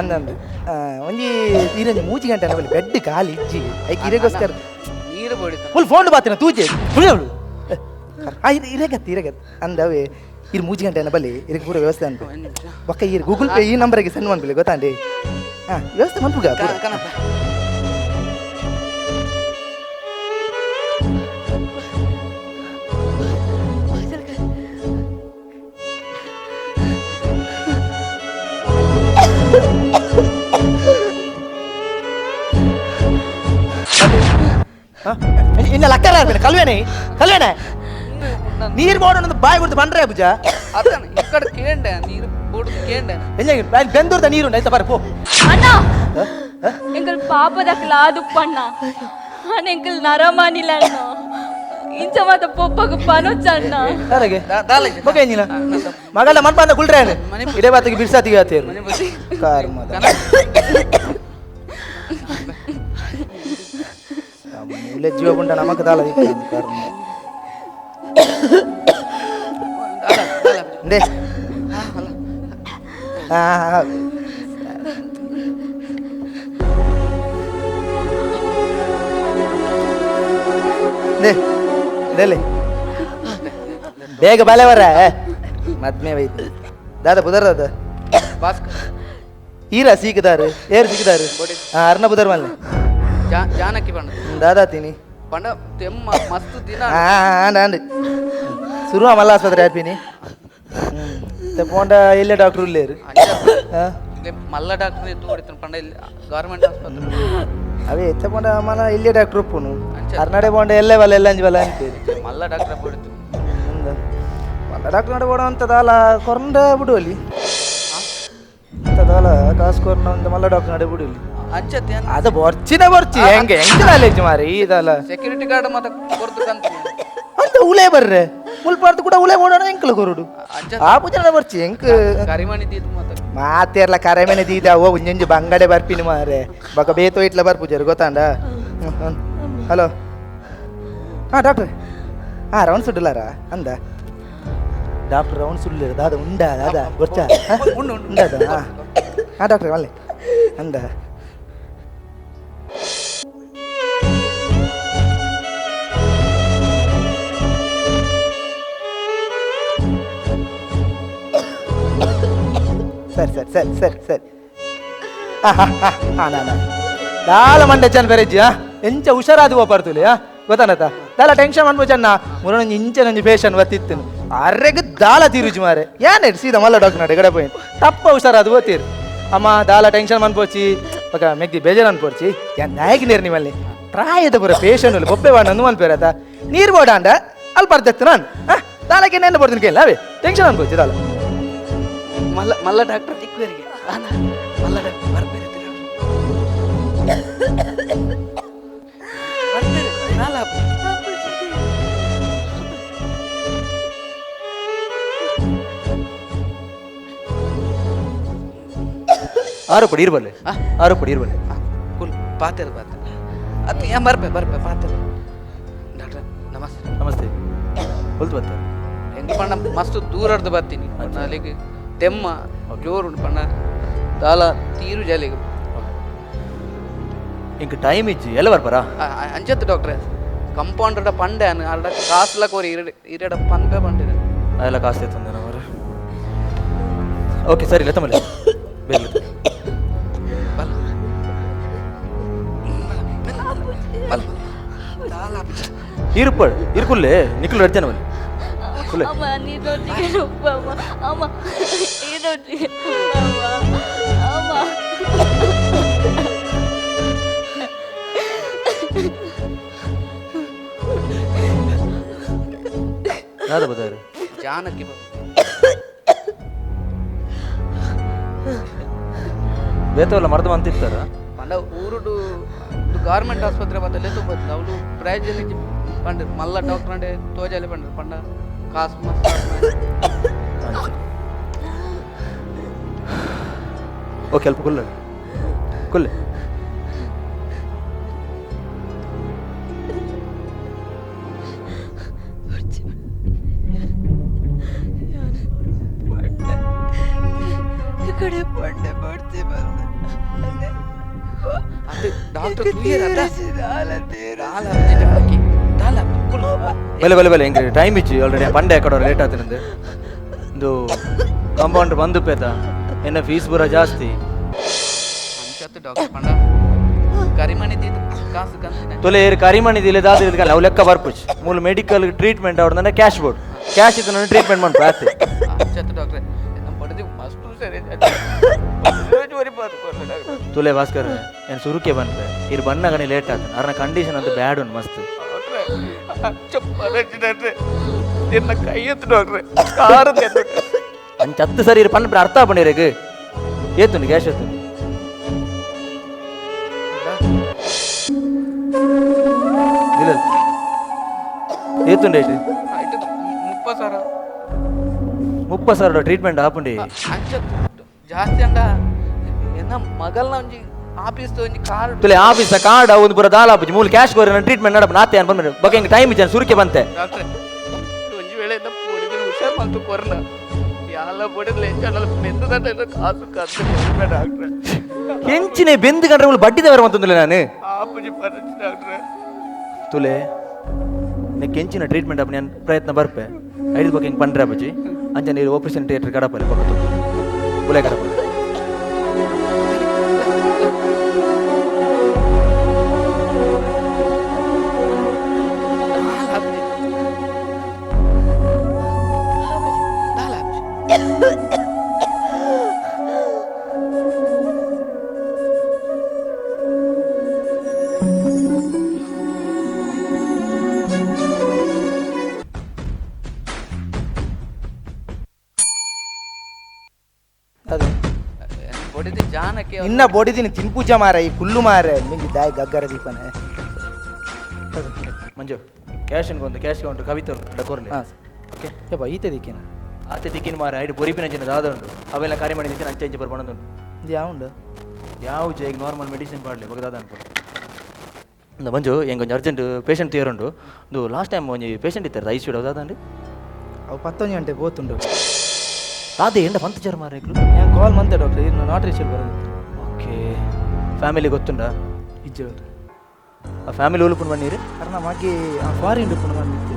Speaker 8: అందండి ಒಂಜಿ ಈರಂಜಿ 3 ಗಂಟೆ ಬಲ್ಲಿ ಬೆಡ್ ಕಾಲಿ ಇಜ್ಜಿ ಐಕ್ ಇರೆಗೋಸ್ಕರ
Speaker 6: ನೀರು ಬಡಿತ
Speaker 8: ಫುಲ್ ಫೋನ್ ಬಾತಿನ ತೂಜೆ ಹುಳಿಯವಳು ಇರೆಗತ್ತೆ ಅಂದವೆ ಇರು 3 ಗಂಟೆ ಬಲ್ಲಿ ಇರಕ್ಕೆ ಪೂರ ವ್ಯವಸ್ಥೆ ಅನ್ಕೊ ಒಕ್ಕ ಇರು ಗೂಗಲ್ ಪೇ ಈ ನಂಬರ್ಗೆ ಸೆಂಡ್ ಮಾಡ್ಬಿಡಿ ಗೊತ್ತಾ ಅಂಡಿ ವ್ಯವಸ್ಥೆ ಮಾಡ್ಬಿಗ
Speaker 6: ಕಣಪ್ಪ
Speaker 8: ಇನ್ನ ಲಕ್ಕರ ಕಲ್ವೇನೆ ನೀರು ಬೋಡೊಂದು ಬಾಯಿ ಬಿಡ್ತು ಬಂದ್ರೆ ಭುಜ
Speaker 6: ಅದನ್ನ ಈ ಕಡೆ ಕೇಂಡೆ ನೀರು ಬೋಡು ಕೇಂಡೆ
Speaker 8: ಬೆಂದೂರ್ದ ನೀರು ಆಯ್ತಾ ಬರ ಪೋ
Speaker 5: ಅಣ್ಣ ಎಂಕಲ್ ಪಾಪದಕ್ಲ ಆದುಪ್ಪಣ್ಣ ಅಣ್ಣ ಎಂಕಲ್ ನರಮಾನಿಲ್ಲ ಅಣ್ಣ ಇಂಚ ಮಾತ ಪೊಪ್ಪಗ ಪನೊಚ್ಚಣ್ಣ
Speaker 8: ಯಾರಿಗೆ ಬಗೆ ಏನಿಲ್ಲ ಮಗಳ ಮನ್ಪಂದ ಕುಳ್ರೆ ಇಡೇ ಬಾತಿಗೆ ಬಿರ್ಸಾತಿಗೆ ಆತೇರು
Speaker 6: ಮನೆ ಬಸಿ
Speaker 8: ಕಾರ್ ಮದ ಮೂಲೆ ಜೀವ ಗುಂಡ ನಮಕ್ ದಾಲ ಕರ್ಮ ದೇ ದೇ ಬೇಗ ಬಾಲೆ ಬರ ಮದ್ಮೆ ಬೈತು ದಾದ ಬುದರ್ದ ಈರ ಸೀಕದಾರು ಏರು ಸಿಕ್ಕಿದಾರು ಅರ್ನ ಬುದರ್ ಮಲ್ಲೆ
Speaker 6: ಜಾನಕಿ ಪಂಡ
Speaker 8: ದಾದಾ ತೀನಿ
Speaker 6: ಪಂಡ ತೆಮ್ಮ ಮಸ್ತ್ ದಿನ
Speaker 8: ನಾಂಡು ಸುರುವ ಮಲ್ಲ ಆಸ್ಪತ್ರೆ ಆಡ್ಪೀನಿ ಪೋಂಡ ಇಲ್ಲೇ ಡಾಕ್ಟ್ರು ಇಲ್ಲೇರು
Speaker 6: ಮಲ್ಲ ಡಾಕ್ಟರ್ ಎತ್ತು ಹೊಡಿತಾನೆ ಪಂಡ ಇಲ್ಲಿ ಗೌರ್ಮೆಂಟ್ ಆಸ್ಪತ್ರೆ
Speaker 8: ಅವೇ ಎತ್ತ ಪೋಂಡ ಮನ ಇಲ್ಲೇ ಡಾಕ್ಟ್ರು ಒಪ್ಪುನು ಅರ್ನಾಡೆ ಪೋಂಡ ಎಲ್ಲೇ ಬಲ್ಲ ಎಲ್ಲ ಅಂಜಿ ಬಲ್ಲ ಅಂತೇಳಿ
Speaker 6: ಮಲ್ಲ ಡಾಕ್ಟರ್ ಹೊಡಿತು
Speaker 8: ಮಲ್ಲ ಡಾಕ್ಟ್ರ್ ನಡೆ ಬೋಡ ಅಂತದಾಲ ಕೊರಂಡ ಬಿಡುವಲ್ಲಿ ಅಂತದಾಲ ಕಾಸು ಕೊರ್ನ ಒಂದು ಮಲ್ಲ ಡಾಕ್ಟ್ರ್ ನಡೆ ಬಿಡುವಲ್ಲಿ
Speaker 6: ಅಂಚತ್ತೆ
Speaker 8: ಅದು ಬರ್ಚಿನ ಹೆಂಗೆ ನಾಲೆಜ್ ಮಾರಿ ಇದಲ್ಲ
Speaker 6: ಸೆಕ್ಯೂರಿಟಿ ಗಾರ್ಡ್ ಮತ್ತೆ ಕೊಡ್ತಕ್ಕಂತ
Speaker 8: ಅಂತ ಉಳೆ ಬರ್ರೆ ಮುಲ್ಪಾರ್ದು ಕೂಡ ಉಳೆ ಓಡೋಣ ಎಂಕಲ ಕೊರುಡು ಆ ಪೂಜನ ಬರ್ಚಿ ಎಂಕ್
Speaker 6: ಕರಿಮಣಿ ದೀತು ಮತ್ತೆ
Speaker 8: ಮಾತೇರ್ಲ ಕರೆಮೆನೆ ದೀದ ಓ ಉಂಜಂಜು ಬಂಗಡೆ ಬರ್ಪಿನಿ ಮಾರೆ ಬಕ ಬೇತೋ ಇಟ್ಲ ಬರ್ಪೂಜಾರು ಗೊತ್ತಾಂಡ ಹಲೋ ಡಾಕ್ಟ್ರ್ ರೌಂಡ್ ಸುಡ್ಲಾರ ಅಂದ ಡಾಕ್ಟರ್ ರೌಂಡ್ ಸುಡ್ಲಿರ ದಾದ ಉಂಡ ದಾದ ಗೊತ್ತ ಉಂಡದ ಡಾಕ್ಟ್ರ್ ಅಲ್ಲೇ ಅಂದ ಸರಿ ದಾಲ ಮಂಡೆ ಚನ್ ಬೆರೆಜ್ಜಿ ಎಂಚ ಹುಷಾರಾದು ಪರ್ತುಲಿ ಗೊತ್ತಾನತ ದಾಲ ಟೆನ್ಷನ್ ಮಾಡ್ಬೋ ಚನ್ನ ಮುರೊಂಜಿ ಇಂಚೆ ನಂಜಿ ಪೇಷಂಟ್ ಬತ್ತಿತ್ತು ಅರ್ರೆಗ್ ದಾಲ ತೀರುಜಿ ಮಾರೆ ಏನೇ ಸೀದಾ ಮಲ್ಲ ಡಾಕ್ಟರ್ ನಡೆ ಗಡೆ ಪೋಯಿನ್ ತಪ್ಪ ಹುಷಾರಾದು ಓದ್ತೀರಿ ಅಮ್ಮ ದಾಲ ಟೆನ್ಷನ್ ಮನ್ಪೋಚಿ ఒక ಮೆಗ್ದಿ ಬೇಜಾರು ಅನ್ಪೋಡ್ಚಿ ನಾಯಕಿ ನೀರು ನಿಮ್ಮಲ್ಲಿ ಪ್ರಾಯದ ಪುರ ಪೇಷಂಟ್ ಬೊಬ್ಬೆ ವಾಡನ್ನು ಅನ್ಪೇರತ ನೀರು ಬೋಡಾಂಡ ಅಲ್ಲಿ ಬರ್ದತ್ತು ನಾನು ದಾಲಕ್ಕೆ ನೆನ್ನೆ ಬರ್ತೀನಿ ಕೇಳ ಅವೇ ಟೆನ್ಷನ್ ಅನ್ಪೋಚಿ ದಾಲ
Speaker 6: ಮಲ್ಲ ಡಾಕ್ಟರ್ ತಿಕ್ಕುವರಿಗೆ ಮಲ್ಲ ಡಾಕ್ಟರ್ ಬರ್ಬೇರೆ ಬರ್ತೀರಿ ದಾಲ
Speaker 8: ಆರು ಪಡಿ ಇರ್ಬಲ್ಲೆ ಆರು ಪಡಿ ಇರ್ಬಲ್ಲೆ
Speaker 6: ಕುಲ್ ಪಾತೆರ್ ಅದು ಯಾ ಬರ್ಪೆ ಪಾತೆರ್ ಡಾಕ್ಟ್ರೆ ನಮಸ್ತೆ
Speaker 8: ನಮಸ್ತೆ ಹೊಲ್ತು ಬರ್ತಾರೆ
Speaker 6: ಹೆಂಗ ಪಣ್ಣ ಮಸ್ತ್ ದೂರಡ್ದು ಬರ್ತೀನಿ ಅಲ್ಲಿಗೆ ತೆಮ್ಮ ಜೋರು ಉಂಟು ಪಣ್ಣ ದಾಲ ತೀರು ಜಾಲಿಗೆ
Speaker 8: ಇಂಕ ಟೈಮ್ ಇಜ್ಜಿ ಎಲ್ಲ ಬರ್ಬಾರಾ
Speaker 6: ಅಂಚತ್ತು ಡಾಕ್ಟ್ರೆ ಕಂಪೌಂಡರ್ ಪಂಡೆ ಅರ್ಡ ಕಾಸ್ಲ ಕೋರಿ ಇರಡ ಪಂಪೆ ಪಂಡಿದೆ
Speaker 8: ಅದೆಲ್ಲ ಕಾಸ್ತಿ ತಂದೆ ನಾವು ಓಕೆ ಸರಿ ಲೆತ್ತಮಲ್ಲಿ ಬೇಗ ಇರ್ಪಡ್ ಇರ್ಕುಲ್ಲೆ ನಿಖಲ್ ರಡ್ಜನವಲ್ಲಿ ಕುಲ್ಲೆ
Speaker 5: ಅಮ್ಮ ನೀನೊಟ್ಟಿಗೆ ರುಬ್ಬಮ್ಮ ಅಮ್ಮ ನೀನೊಟ್ಟಿಗೆ ಅಮ್ಮ
Speaker 8: ಯಾವ್ದು ಬದಾರು
Speaker 6: ಜಾನಕಿ
Speaker 8: ಬೇತವಲ್ಲ ಮರ್ದ ಅಂತಿರ್ತಾರ
Speaker 6: ಪಂಡ ಊರುಡು ಗೌರ್ಮೆಂಟ್ ಆಸ್ಪತ್ರೆ ಬದಲೇ ತುಂಬ ಅವಳು ಪ್ರಯೋಜನ ಪಂಡ ಮಲ್ಲ ಡಾಕ್ಟರ್ ಅಂಡೆ ತೋಜಾಲೆ ಪಂಡ ಪಂಡ ಕಾಸು ಮಸ್ತ್
Speaker 8: ಓಕೆ ಅಲ್ಪ ಕುಲ್ಲ ಕುಲ್ಲೆ
Speaker 5: ಕಡೆ ಪಂಡೆ ಮಾಡ್ತಿ ಬಂದೆ
Speaker 6: ಅದು ಡಾಕ್ಟರ್ ಕ್ಲಿಯರ್ ಅದ ದಾಲ ಜಾನಕಿ ದಾಲ ಕುಲ್
Speaker 8: ಬಲೆ ಬಲೆ ಬಲೆ ಹೆಂಗೆ ಟೈಮ್ ಇಚ್ಚಿ ಆಲ್ರೆಡಿ ಪಂಡೆ ಕಡೆ ಲೇಟ್ ಆಗ್ತದೆ ಇದು ಕಾಂಪೌಂಡರ್ ಬಂದು ಪೇತ ಎನ್ನ ಫೀಸ್ ಬರ ಜಾಸ್ತಿ
Speaker 6: ಅಂಚತ್ತು ಡಾಕ್ಟರ್ ಪಂಡ ಕರಿಮಣಿ ತೀತು ಕಾಸು ಕಂತಿನ
Speaker 8: ತೊಲೆ ಕರಿಮಣಿ ದಿಲೆ ದಾದ ಅವು ಲೆಕ್ಕ ಬರ್ಪುಚ್ ಮೂಲ ಮೆಡಿಕಲ್ ಟ್ರೀಟ್ಮೆಂಟ್ ಅವ್ರನ್ನ ಕ್ಯಾಶ್ ಬೋರ್ಡ್ ಕ್ಯಾಶ್ ಇತ್ತು ನಾನು ಟ್ರೀಟ್ಮೆಂಟ್ ಮಾಡ್ಪ ಆಯ್ತು
Speaker 6: ಅಂಚತ್ತು ಡಾಕ್ಟ್ರೆ ನಮ್ಮ ಪಡೆದು ಮಸ್ತ್ ಸರಿ
Speaker 8: ತುಲೆ ಭಾಸ್ಕರ್ ಏನು ಸುರುಕೆ ಬಂದ್ರೆ ಇರ್ ಬಣ್ಣಗಣಿ ಲೇಟ್ ಆಗ್ತದೆ ಅವ್ರನ್ನ ಕಂಡೀಷನ್ ಅಂತ ಬ್ಯಾಡ್ ಉಂಟು ಮಸ್ತ್
Speaker 6: ನಿನ್ನ ಕೈ ಎತ್ತು ಡಾಕ್ಟ್ರೆ ಕಾರದ
Speaker 8: ಅಂಚ ಹತ್ತು ಸರಿ ಇರ್ ಪಣ್ಣ ಅರ್ಥ ಪಣಿರೇಗ ಏತುಂಡು ಕ್ಯಾಶ್ ಎತ್ತು ಇಲ್ಲ ಏತುಂಡು ಐಟು
Speaker 6: ಆಯ್ತು 30,000
Speaker 8: 30,000 ಟ್ರೀಟ್ಮೆಂಟ್ ಆಪುಂಡಿ
Speaker 6: ಅಂಚತ್ತು ಜಾಸ್ತಿ ಅಂಡ ಎನ್ನ ಮಗಲ್ನ ಒಂಜಿ ಆಫೀಸ್ ಒಂಜಿ ಕಾರ್
Speaker 8: ತುಲೆ ಆಫೀಸ್ ಕಾರ್ಡ್ ಒಂದು ಪೂರ ದಾಲ ಆಪುಜಿ ಮೂಲ ಕ್ಯಾಶ್ ಗೋರಿ ಟ್ರೀಟ್ಮೆಂಟ್ ನಡಪ ನಾತೆ ಅನ್ ಬಂದ್ರೆ ಬಗ್ಗೆ ಹಿಂಗೆ ಟೈಮ್ ಇಚ್ಚಾನ ಸುರುಕೆ ಬಂತೆ
Speaker 6: ಡಾಕ್ಟ್ರೆ ಒಂಜಿ ವೇಳೆ ಎನ್ನ ಪೊಡಿದಿನ ಹುಷಾರ್ ಮಲ್ತು ಕೊರ್ನ ಯಾಲ ಪೊಡಿದ್ಲೆ ಎಂಚನಲ್ಲ ಮೆಂದದಂಡ ಕಾಸು ಕತ್ತು ಡಾಕ್ಟ್ರೆ
Speaker 8: ಹೆಂಚಿನ ಬೆಂದು ಕಂಡ್ರೆ ಬಡ್ಡಿದವರ ಅಂತಂದಿಲ್ಲ ನಾನು
Speaker 6: ಆಪುಜಿ ಪರಚಿ ಡಾಕ್ಟ್ರೆ
Speaker 8: ತುಲೆ ನೀ ಕೆಂಚಿನ ಟ್ರೀಟ್ಮೆಂಟ್ ಅಪ್ಪ ನಾನು ಪ್ರಯತ್ನ ಬರ್ಪೆ ಐದು ಬಗ್ಗೆ ಹಿಂಗೆ ಪಂಡ್ರೆ ಅಪ್ಪಜಿ ಅಂಚ ನೀರು ಆಪರೇಷನ್ ಥಿಯೇಟರ್ ಕಡಪಲ್ಲಿ ಬರ್ತದೆ ಬುಲೆ ಕಡಪ ಅದೇ
Speaker 6: ಪೊಡಿದಿ ಜಾನಕ್ಕೆ
Speaker 8: ನಿನ್ನ ಬೋಡಿದಿನ ತಿನ್ಪೂಜ ಮಾರ ಈ ಕುಲ್ಲು ಮಾರ ನಿಂಗೆ ದಾಯ್ ಗಗ್ಗರ ದೀಪನೆ ಮಂಜು ಕ್ಯಾಶ್ ಅನ್ಕೊಂದು ಕ್ಯಾಶ್ ಕೌಂಟರ್ ಕವಿತೆ ಡಕೋರ್ಲಿ ಹಾಂ ಓಕೆ ಯಪ್ಪ ಈತೆ ದಿಕ್ಕಿನ ಆತೆ ದಿಕ್ಕಿನ ಮಾರ ಐದು ಬೊರಿಪಿನ ಜನ ದಾದ ಉಂಟು ಅವೆಲ್ಲ ಕಾರ್ಯ ಮಾಡಿ ನಿಂತಿನ ಅಂಚೆ ಬರ್ಬಣ್ಣದುಂಟು ಇದು ಯಾವ ಉಂಟು ಯಾವ ಈಗ ನಾರ್ಮಲ್ ಮೆಡಿಸಿನ್ ಮಾಡಲಿ ಬಗ್ದಾದ ಅನ್ಕೊಂಡು ಒಂದು ಮಂಜು ಹೆಂಗೆ ಕೊಂಚ ಅರ್ಜೆಂಟ್ ಪೇಷಂಟ್ ತೀರುಂಡು ಒಂದು ಲಾಸ್ಟ್ ಟೈಮ್ ಒಂಜಿ ಪೇಷಂಟ್ ಇತ್ತಾರೆ ಐಸ್ ಇಡು ಹೌದಾದಂడి
Speaker 9: ಅವು 11 ಗಂಟೆ పోతుండు
Speaker 8: ಅದೇ ಎಂಡ ಪಂತ ಜ್ವರ ಮಾರೇಕ್ಲು
Speaker 9: నేను కాల్ మంతే డాక్టర్ ఇನ್ನು నాట్ రీచబుల్ బరదు
Speaker 8: ಓಕೆ ಫ್ಯಾಮಿಲಿ ಗೊತ್ತುಂಡಾ
Speaker 9: ಇಜ್ಜು
Speaker 8: ಆ ಫ್ಯಾಮಿಲಿ ಉಳುಪುಂಡು ಬನ್ನೀರಿ
Speaker 9: ಅರ್ನ ಮಾಗಿ ಆ ಫಾರಿನ್ ಡುಪ್ಪುಂಡು ಬಂದಿತ್ತು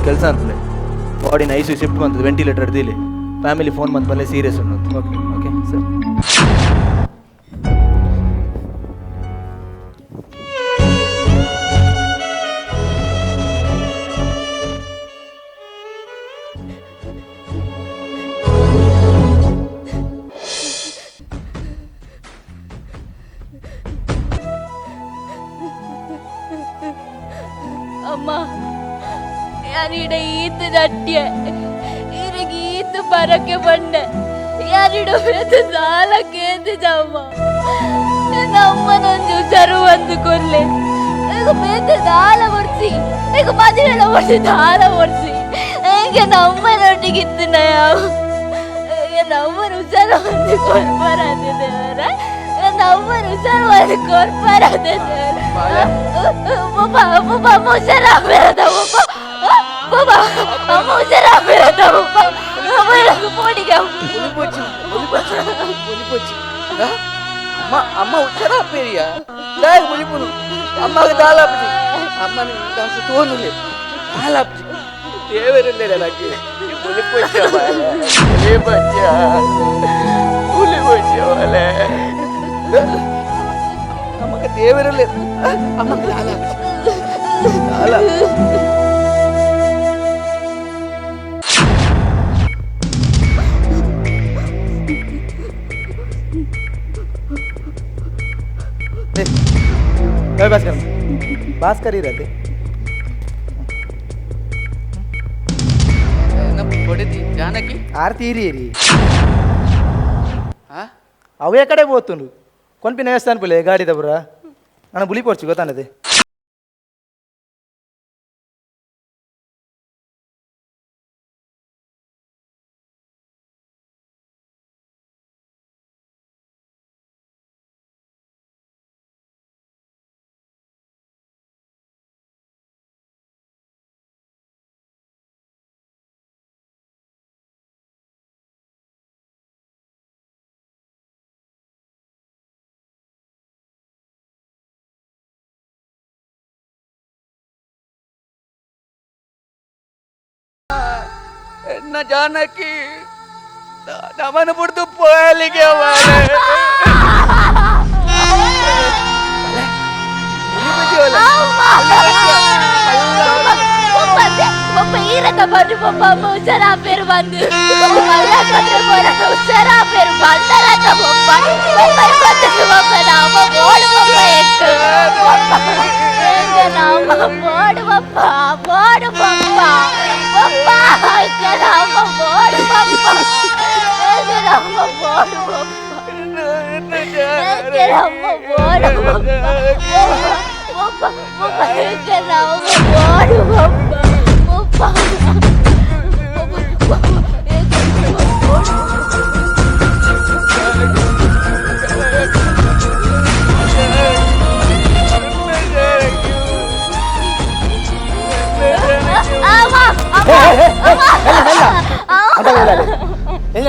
Speaker 8: ಕೆಲಸ ಅಂತಲೇ ಬಾಡಿನ ಐಸು ಶಿಫ್ಟ್ ಬಂತದ್ದು ವೆಂಟಿಲೇಟರ್ ಹಿಡ್ದಿಲ್ಲಿ ಫ್ಯಾಮಿಲಿ ಫೋನ್ ಬಂದ ಮೇಲೆ ಸೀರಿಯಸ್ ಅನ್ನೋದು ಓಕೆ ಓಕೆ ಸರ್
Speaker 5: അമ്മ ഞാനിവിടെ ഈത്ത് തട്ടിയ ഇരക്ക് ഈത്ത് പറക്കെ പണ്ട് ಯಾರಿಡು ಬೇತ ಸಾಲ ಕೇಂದಿದಮ್ಮ ನನ್ನ ಅಮ್ಮನೊಂದು ಹುಷಾರು ಒಂದು ಕೊಲ್ಲೆ ಈಗ ಬೇತ ದಾಲ ಒಡ್ಸಿ ಈಗ ಮದುವೆಲ್ಲ ಒಡ್ಸಿ ದಾಲ ಒಡ್ಸಿ ಹೇಗೆ ನಮ್ಮನೊಟ್ಟಿಗಿತ್ತು ಯಾವ ನನ್ನ ಅಮ್ಮನ ಹುಷಾರು ಒಂದು ಕೊರ್ಬಾರದೆ ದೇವರ ನನ್ನ ಅಮ್ಮನ ಹುಷಾರು ಒಂದು ಕೊರ್ಬಾರದೆ ದೇವರ ಅಮ್ಮ ಹುಷಾರ ಬೇರದ Baba, kamu serah berada, Baba. Kamu yang kepodi kamu.
Speaker 6: Boleh poci. Dah? Amma ucara apa ya? Dah boleh pun. Amma ke dalam ni. Amma ni dah setuan dulu. Dalam ni. Dia berada lagi. Boleh poci apa? Boleh poci. Boleh poci apa? Amma ke dia berada. Amma ke dalam. Dalam.
Speaker 8: Bhaskar Bhaskar ಇರತ್ತೆ
Speaker 6: ಹೊಡೆದಿ ಜಾನಕಿ
Speaker 8: ಆರ್ತಿ ಇರಿ
Speaker 6: ಹಾ
Speaker 8: అవే కడే పోతుండు కొనిపిన వేస్తాను పులే గాడి దబ్బరా నన్ను bully పొడిచి గొత్తానది
Speaker 6: न जानकी नमन पुड़तु पोलिगे वाले
Speaker 5: Papa usara peru bandu. Malla patra pora usara peru bandara ta papa. Papa patra papa nama bodu papa ekku. Enga nama bodu papa. Bodu papa. Papa enga nama bodu papa. Enga nama bodu papa. Enga nama bodu papa. Papa enga nama bodu papa.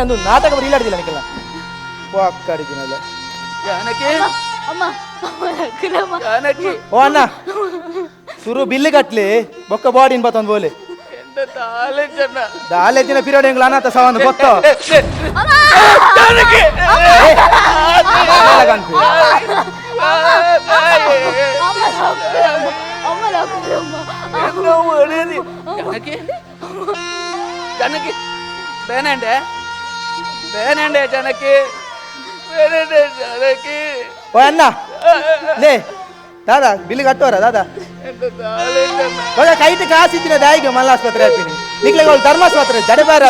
Speaker 8: ಒಂದು ನಾಟಕ ಬರೀಲಾಡ್ದಿಲ್ಲ ನಿಕಲ್ಲ ಅಕ್ಕಡಿದಿನಲ್ಲ
Speaker 6: ಜಾನಕಿ
Speaker 5: ಅಮ್ಮ
Speaker 6: ಜಾನಕಿ
Speaker 8: ಓ ಅಣ್ಣ ಸುರು bill ಕಟ್ಲಿ ಬೊಕ್ಕ ಬಾಡಿನ ಬತ್ತೊಂದು ಬೋಲೆ ದಾಲೆಜಿನ period ಹೆಂಗ್ಲ ಅನಾಥ ಸವಂದು ಗೊತ್ತ
Speaker 6: ಜಾನಕಿ ಜಾನಕಿ ಬೇನಂಡೆ ಬೇನಂಡೆ ಜಾನಕಿ ಬೇನಂಡೆ ಜಾನಕಿ
Speaker 8: ಓ ಅಣ್ಣ ಲೇ ದಾದಾ ಬಿಲ್ಲು ಕಟ್ಟೋರ ದಾದಾ ಕೈಟ್ ಕಾಸಿತ್ತಿನ ದಾಯಿಗೆ ಮಲ್ಲಾಸ್ಪತ್ರೆ ಹಾಕ್ತೀನಿ ನಿಕ್ಲೆಗೆ ಅವಳು ಧರ್ಮಾಸ್ಪತ್ರೆ ಜಡಬಾರ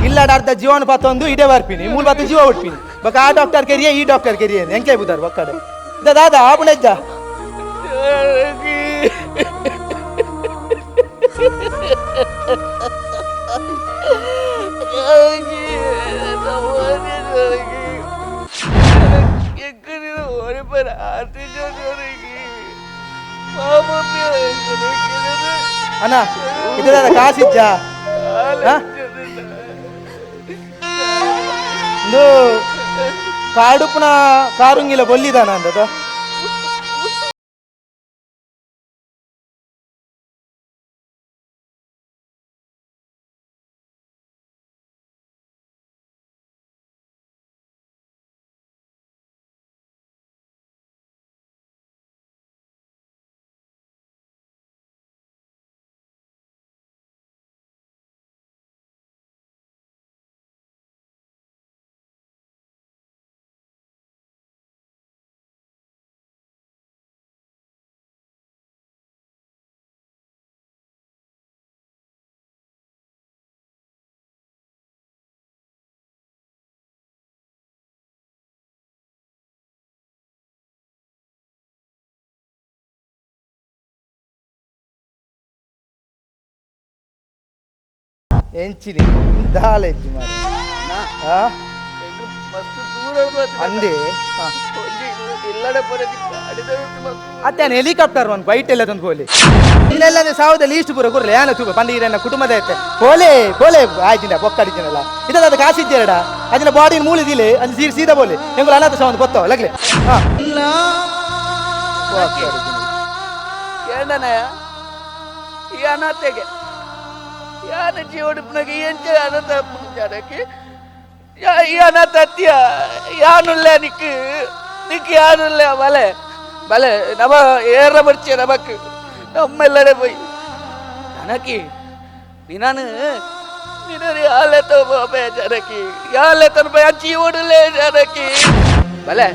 Speaker 8: ಇಲ್ಲಾಡ ಅರ್ಧ ಜೀವನ ಪತ್ತೊಂದು ಇಡೇ ಬರ್ತೀನಿ ಮೂಲ ಪತ್ತು ಜೀವ ಉಟ್ತೀನಿ ಬಕ ಆ ಡಾಕ್ಟರ್ ಕೆರಿಯೇ ಈ ಡಾಕ್ಟರ್ ಕೆರಿಯೇ ಹೆಂಗೆ ಬುದಾರ ಒಕ್ಕಡೆ ದಾದಾ ಆಪಣೆಜ್ಜ ಅಣ್ಣ ಇದು ದಾದಾ ಕಾಸಿಜ್ಜ ಒಂದು ಕಾಡುಪುನ ಕಾರುಂಗಿಲ ಬೊಲ್ಲಿದಾನ ಅಂದದ ಎಂಚಿನಿ ದಾಲ ಇಜ್ಜಿ ಮಾರೆ ಆ
Speaker 6: ಮಸ್ತ್ ದೂರ
Speaker 8: ಅಂದೆ
Speaker 6: ಎಲ್ಲಡೆ ಪರದಿ
Speaker 8: ಅತ್ತೇನು ಹೆಲಿಕಾಪ್ಟರ್ ಒಂದು ಬೈಟ್ ಎಲ್ಲ ತಂದು ಹೋಲಿ ಇಲ್ಲೆಲ್ಲ ಸಾವಿರದ ಲೀಸ್ಟ್ ಪೂರ ಕೊರ್ಲೆ ಯಾನ ತೂಬ ಪಂಡಿಗೆರನ್ನ ಕುಟುಂಬದ ಐತೆ ಕೋಲೆ ಕೋಲೆ ಆಯ್ತಿನ ಬೊಕ್ಕಡಿದ್ದೀನಲ್ಲ ಇದದ ಕಾಸಿದ್ದೇರಡ ಅದನ್ನ ಬಾಡಿ ಮೂಳಿದಿಲೆ ಅದು ಸೀದಾ ಬೋಲೆ ಹೆಂಗ್ ಅನಾಥ ಸಾವಂದು ಗೊತ್ತವ ಲಗ್ಲೆ ಹಾಂ
Speaker 6: ಏನನಯ ಈ ಅನಾಥೆಗೆ ಯಾನ ಜೀವನಕ್ಕೆ ಎಂಚ ಅನಾಥ ಜನಕ್ಕೆ ಈ ಅನಾಥ ಅತ್ಯ ಯಾನುಲ್ಲ ನಿಕ್ ನಿಕ್ ಯಾನುಲ್ಲ ಬಲೆ ಬಲೆ ನಮ ಏರ ಬರ್ಚೆ ನಮಕ್ ನಮ್ಮೆಲ್ಲಡೆ போய் ಜನಕಿ ನೀನಾನು ನೀನು ಯಾಲೆತ ಬಾಬೆ ಜನಕಿ ಯಾಲೆತ ಬಯ ಜೀವನಲ್ಲೇ ಜನಕಿ ಬಲೆ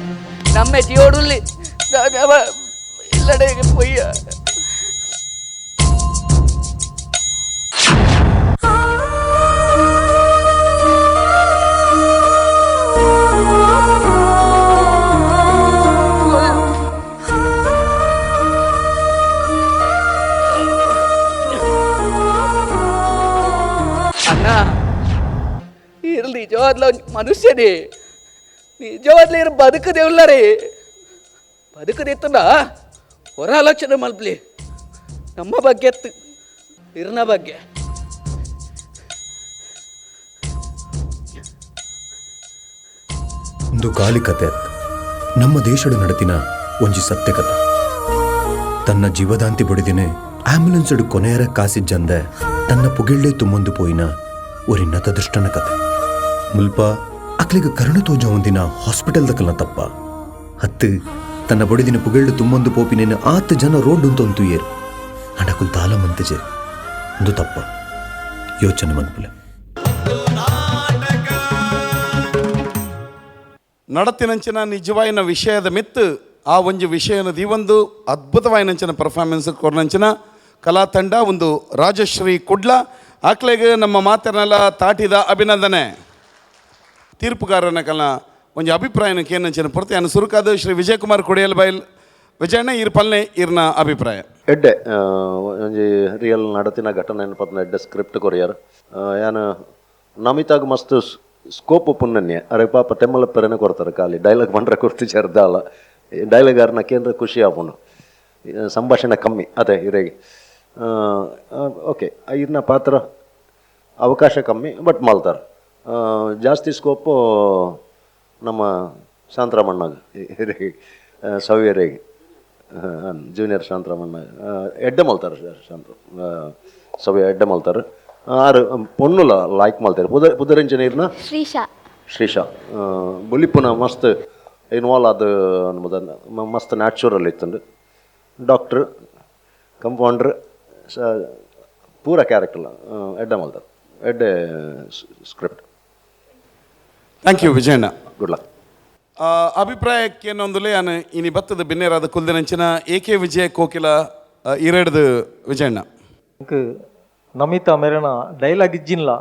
Speaker 6: ನಮ್ಮ ಜೀವನಲ್ಲಿ ನಮ ಎಲ್ಲಡೆಗೆ போய் ಅಣ್ಣ ಇರ್ಲಿ ನಿಜವಾದ್ಲ ಮನುಷ್ಯನೇ ನಿಜವಾದ್ಲಿ ಇರು ಬದುಕದೆ ಉಲ್ಲ ರೀ ಬದುಕದಿತ್ತಲ್ಲ ಹೊರ ಆಲೋಚನೆ ಮಲ್ಪ್ಲಿ ನಮ್ಮ ಬಗ್ಗೆ ಇರ್ನ ಬಗ್ಗೆ
Speaker 10: ಒಂದು ಗಾಲಿ ಕತೆ ನಮ್ಮ ದೇಶದ ನಡತಿನ ಒಂಜಿ ಸತ್ಯ ಕತೆ ತನ್ನ ಜೀವದಾಂತಿ ಬಡಿದಿನೆ ಆಂಬ್ಯುಲೆನ್ಸ್ ಕೊನೆಯರ ಕಾಸಿಜ್ಜಂದೆ ತನ್ನ ಪುಗಿಳ್ಳೆ ತುಂಬೊಂದು ಪೋಯಿನ ಒರಿನ್ನತ ದೃಷ್ಟನ ಕತೆ ಮುಲ್ಪ ಅಕ್ಲಿಗೆ ಕರುಣ ತೋಜ ಒಂದಿನ ಹಾಸ್ಪಿಟಲ್ ದಕ್ಕಲ್ನ ತಪ್ಪ ಹತ್ತು ತನ್ನ ಬಡಿದಿನ ಪುಗಿಳ್ಳು ತುಂಬೊಂದು ಪೋಪಿನೇನು 8 ಜನ ರೋಡ್ ಉಂತೊಂತು ಏರು ಅಡಕುಲ್ ತಾಲ ಮಂತಜೆ ಒಂದು ತಪ್ಪ ಯೋಚನೆ ಮನ್ಪುಲೆ
Speaker 2: ನಡತಿನಂಚಿನ ನಿಜವಾಯಿನ ವಿಷಯದ ಮಿತ್ತು ಆ ಒಂದು ವಿಷಯನ ಒಂದು ಅದ್ಭುತವಾಯಿನಂಚಿನ ಪರ್ಫಾರ್ಮೆನ್ಸ್ ಕೊರ್ನಂಚಿನ ಕಲಾ ತಂಡ ಒಂದು ರಾಜಶ್ರೀ ಕುಡ್ಲ ಆಕ್ಲೆಗೆ ನಮ್ಮ ಮಾತನ್ನೆಲ್ಲ ತಾಟಿದ ಅಭಿನಂದನೆ ತೀರ್ಪುಗಾರನ ಕಲ ಒಂದು ಅಭಿಪ್ರಾಯನಕ್ಕೆ ಏನಂಚಿನ ಪೂರ್ತಿ ಸುರುಕಾದ ಶ್ರೀ ವಿಜಯಕುಮಾರ್ ಕೊಡಿಯಲ್ ಬೈಲ್ ವಿಜಯಣ್ಣ ಇರ್ ಪಲ್ಲೆ ಇರ್ನ ಅಭಿಪ್ರಾಯ
Speaker 11: ಎಡ್ಡೆ ಒಂಜಿ ರಿಯಲ್ ನಡತಿನ ಘಟನೆ ನೆನಪತ್ನ ಎಡ್ಡೆ ಸ್ಕ್ರಿಪ್ಟ್ ಕೊರಿಯರ್ ಯಾನು ನಮಿತಾಗ ಮಸ್ತ್ ಸ್ಕೋಪ್ ಪುಣ್ಣನ್ಯ ಅರೆ ಪಾಪ ತೆಮ್ಮಲ ಪೆರನೆ ಕೊಡ್ತಾರೆ ಖಾಲಿ ಡೈಲಾಗ್ ಬಂದ್ರೆ ಕುರ್ತಿ ಚರ್ದಾಲ ಡೈಲಾಗ್ ಯಾರನ್ನ ಕೇಂದ್ರ ಖುಷಿ ಆಪುನು ಸಂಭಾಷಣೆ ಕಮ್ಮಿ ಅದೇ ಇರೇಗಿ ಓಕೆ ಇರ್ನ ಪಾತ್ರ ಅವಕಾಶ ಕಮ್ಮಿ ಬಟ್ ಮಲ್ತಾರೆ ಜಾಸ್ತಿ ಸ್ಕೋಪು ನಮ್ಮ ಶಾಂತರಾಮಣ್ಣಗ ಹಿರೇಗಿ ಸವ್ಯರೇಗಿ ಜೂನಿಯರ್ ಶಾಂತರಾಮಣ್ಣ ಎಡ್ಡೆ ಮಲ್ತಾರೆ ಸವ್ಯ ಎಡ್ಡೆ ಮಲ್ತಾರೆ ಆರು ಪೊಣ್ಣುಲ ಲೈಕ್ ಮಲ್ತಾರೆ ಪುದರಿಂಚ ನೀರ್ನ ಶ್ರೀಶಾ ಬುಲಿಪುನ ಮಸ್ತ್ ಇನ್ವಾಲ್ವ್ ಆದ ಅನ್ಬೋದ ಮಸ್ತ್ ನ್ಯಾಚುರಲ್ ಇತ್ತಂಡು ಡಾಕ್ಟ್ರ್ ಕಂಪೌಂಡ್ರ್ ಪೂರ ಕ್ಯಾರೆಕ್ಟರ್ ಎಡ್ಡೆ ಮಲ್ತಾರೆ ಎಡ್ಡೆ ಸ್ಕ್ರಿಪ್ಟ್
Speaker 2: ಥ್ಯಾಂಕ್ ಯು ವಿಜಯಣ್ಣ
Speaker 11: ಗುಡ್ ಲಕ್
Speaker 2: ಅಭಿಪ್ರಾಯಕ್ಕೆ ಏನೊಂದುಲೆ ನಾನು ಇನಿ ಬತ್ತದ ಬಿನ್ನೇರಾದ ಕುಲ್ದಿನಂಚಿನ ಏಕೆ ವಿಜಯ ಕೋಕಿಲ ಇರೆಡ್ದು ವಿಜಯಣ್ಣ
Speaker 12: ನಮಿತಾ ಮೆರಣ ಡೈಲಾಗ್ ಇಜ್ಜಿನ್ಲ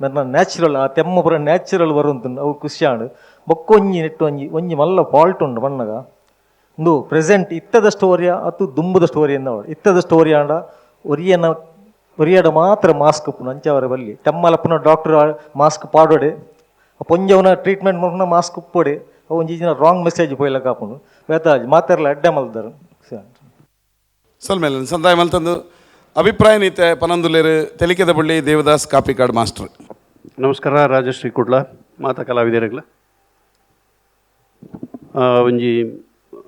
Speaker 12: ಮೆರಣ ನ್ಯಾಚುರಲ್ ಆ ತೆಮ್ಮ ಪುರ ನ್ಯಾಚುರಲ್ ಬರುಂತು ಅವು ಖುಷಿಯಾಡು ಬೊಕ್ಕೊಂಜಿ ನೆಟ್ಟು ಒಂಜಿ ಮಲ್ಲ ಫಾಲ್ಟ್ ಉಂಡು ಬಣ್ಣಗ ಒಂದು ಪ್ರೆಸೆಂಟ್ ಇತ್ತದ ಸ್ಟೋರಿಯ ಅತು ದುಂಬುದ ಸ್ಟೋರಿ ಎಂದವಳು ಇತ್ತದ ಸ್ಟೋರಿ ಆಂಡ ಒರಿಯಾಡ ಮಾತ್ರ ಮಾಸ್ಕ್ ಪುನ ಅಂಚವರ ಬಲ್ಲಿ ತೆಮ್ಮಲ ಪುನಃ ಡಾಕ್ಟರ್ ಮಾಸ್ಕ್ ಪಾಡೋಡೆ ಪೊಂಜವನ ಟ್ರೀಟ್ಮೆಂಟ್ ಮುನ್ನ ಮಾಸ್ಕ್ ಉಪ್ಪೋಡೆ ಒಂಜಿ ಜನ ರಾಂಗ್ ಮೆಸೇಜ್ ಪೋಯ್ಲ ಕಾಪುನು ಬೇತಾಜ್ ಮಾತಾರಲ್ಲ ಅಡ್ಡೆ ಮಲ್ದಾರು
Speaker 2: ಸಲ್ಮೇಲೆ ಸಂದಾಯ ಮಲ್ತಂದು ಅಭಿಪ್ರಾಯ ನೀತೆ ಪನಂದುಲೇರು ತೆಲಿಕೆದ ಬಳ್ಳಿ ದೇವದಾಸ್ ಕಾಪಿಕಾಡ್ ಮಾಸ್ಟರ್
Speaker 13: ನಮಸ್ಕಾರ ರಾಜಶ್ರೀ ಕುಡ್ಲ ಮಾತಾ ಕಲಾವಿದರಿಗ್ಲ ಒಂಜಿ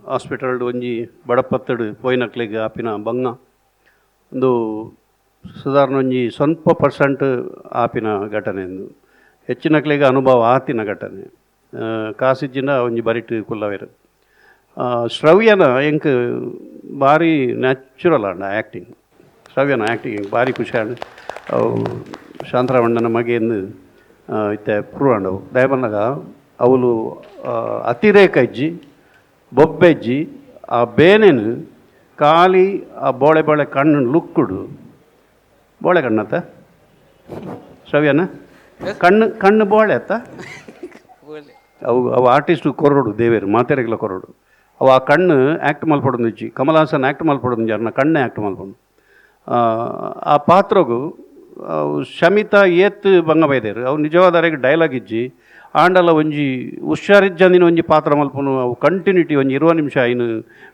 Speaker 13: ಹಾಸ್ಪಿಟಲ್ಡ್ ಒಂಜಿ ಬಡಪತ್ತಡು ಪೋಯ್ನಕ್ಲಿಗೆ ಆಪಿನ ಬಂಗ ಒಂದು ಸಾಧಾರಣ ಒಂಜಿ ಸ್ವಲ್ಪ % ಆಪಿನ ಘಟನೆ ಎಂದು ಹೆಚ್ಚಿನಕ್ಲಿಗೆ ಅನುಭವ ಆತಿನ ಘಟನೆ ಕಾಸಿಜ್ಜಿನ ಒಂಜಿ ಬರಿಟ್ ಕುಲ್ಲವೇರು ಶ್ರವ್ಯನ ಎಂಕ್ ಭಾರಿ ನ್ಯಾಚುರಲ್ ಆಂಡ ಆ್ಯಕ್ಟಿಂಗ್ ಶ್ರವ್ಯನ ಆ್ಯಕ್ಟಿಂಗ್ ಭಾರಿ ಖುಷಿ ಆಂಡ ಅವು ಶಾಂತರಾಮಣ್ಣನ ಮಗೆಯನ್ನು ಇತ್ತೆ ಪುರುಂಡವು ದಯಬನ್ನಗ ಅವಳು ಅತಿರೇಕ ಇಜ್ಜಿ ಬೊಬ್ಬೆಜ್ಜಿ ಆ ಬೇನೆನು ಖಾಲಿ ಆ ಬೋಳೆ ಕಣ್ಣು ಲುಕ್ಕುಡು ಬೋಳೆ ಕಣ್ಣತ್ತ ಶ್ರವ್ಯನ ಕಣ್ಣು ಬೋಳೆ ಅತ್ತ ಅವು ಆರ್ಟಿಸ್ಟು ಕೊರಡು ದೇವೇರು ಮಾತೆರೆಗ್ಲ ಕೊರಡು ಅವು ಆ ಕಣ್ಣು ಆ್ಯಕ್ಟ್ ಮಲ್ಪಡೋದು ಇಜ್ಜಿ ಕಮಲ್ ಹಾಸನ್ ಆ್ಯಕ್ಟ್ ಮಲ್ಪಡೋದು ಯಾರನ್ನ ಕಣ್ಣೇ ಆ್ಯಕ್ಟ್ ಮಲ್ಪಡು ಆ ಪಾತ್ರಗೂ ಶಮಿತ ಏತ್ ಬಂಗ ಬೈದೇರು ಅವು ನಿಜವಾದವರಿಗೆ ಡೈಲಾಗ್ ಇಜ್ಜಿ ಆಂಡಲ ಒಂಜಿ ಹುಷಾರಿಜ್ಜಂದಿನ ಒಂಜಿ ಪಾತ್ರ ಮಲ್ಪನು ಅವು ಕಂಟಿನ್ಯೂಟಿ ಒಂಜಿ 20 ನಿಮಿಷ ಐನು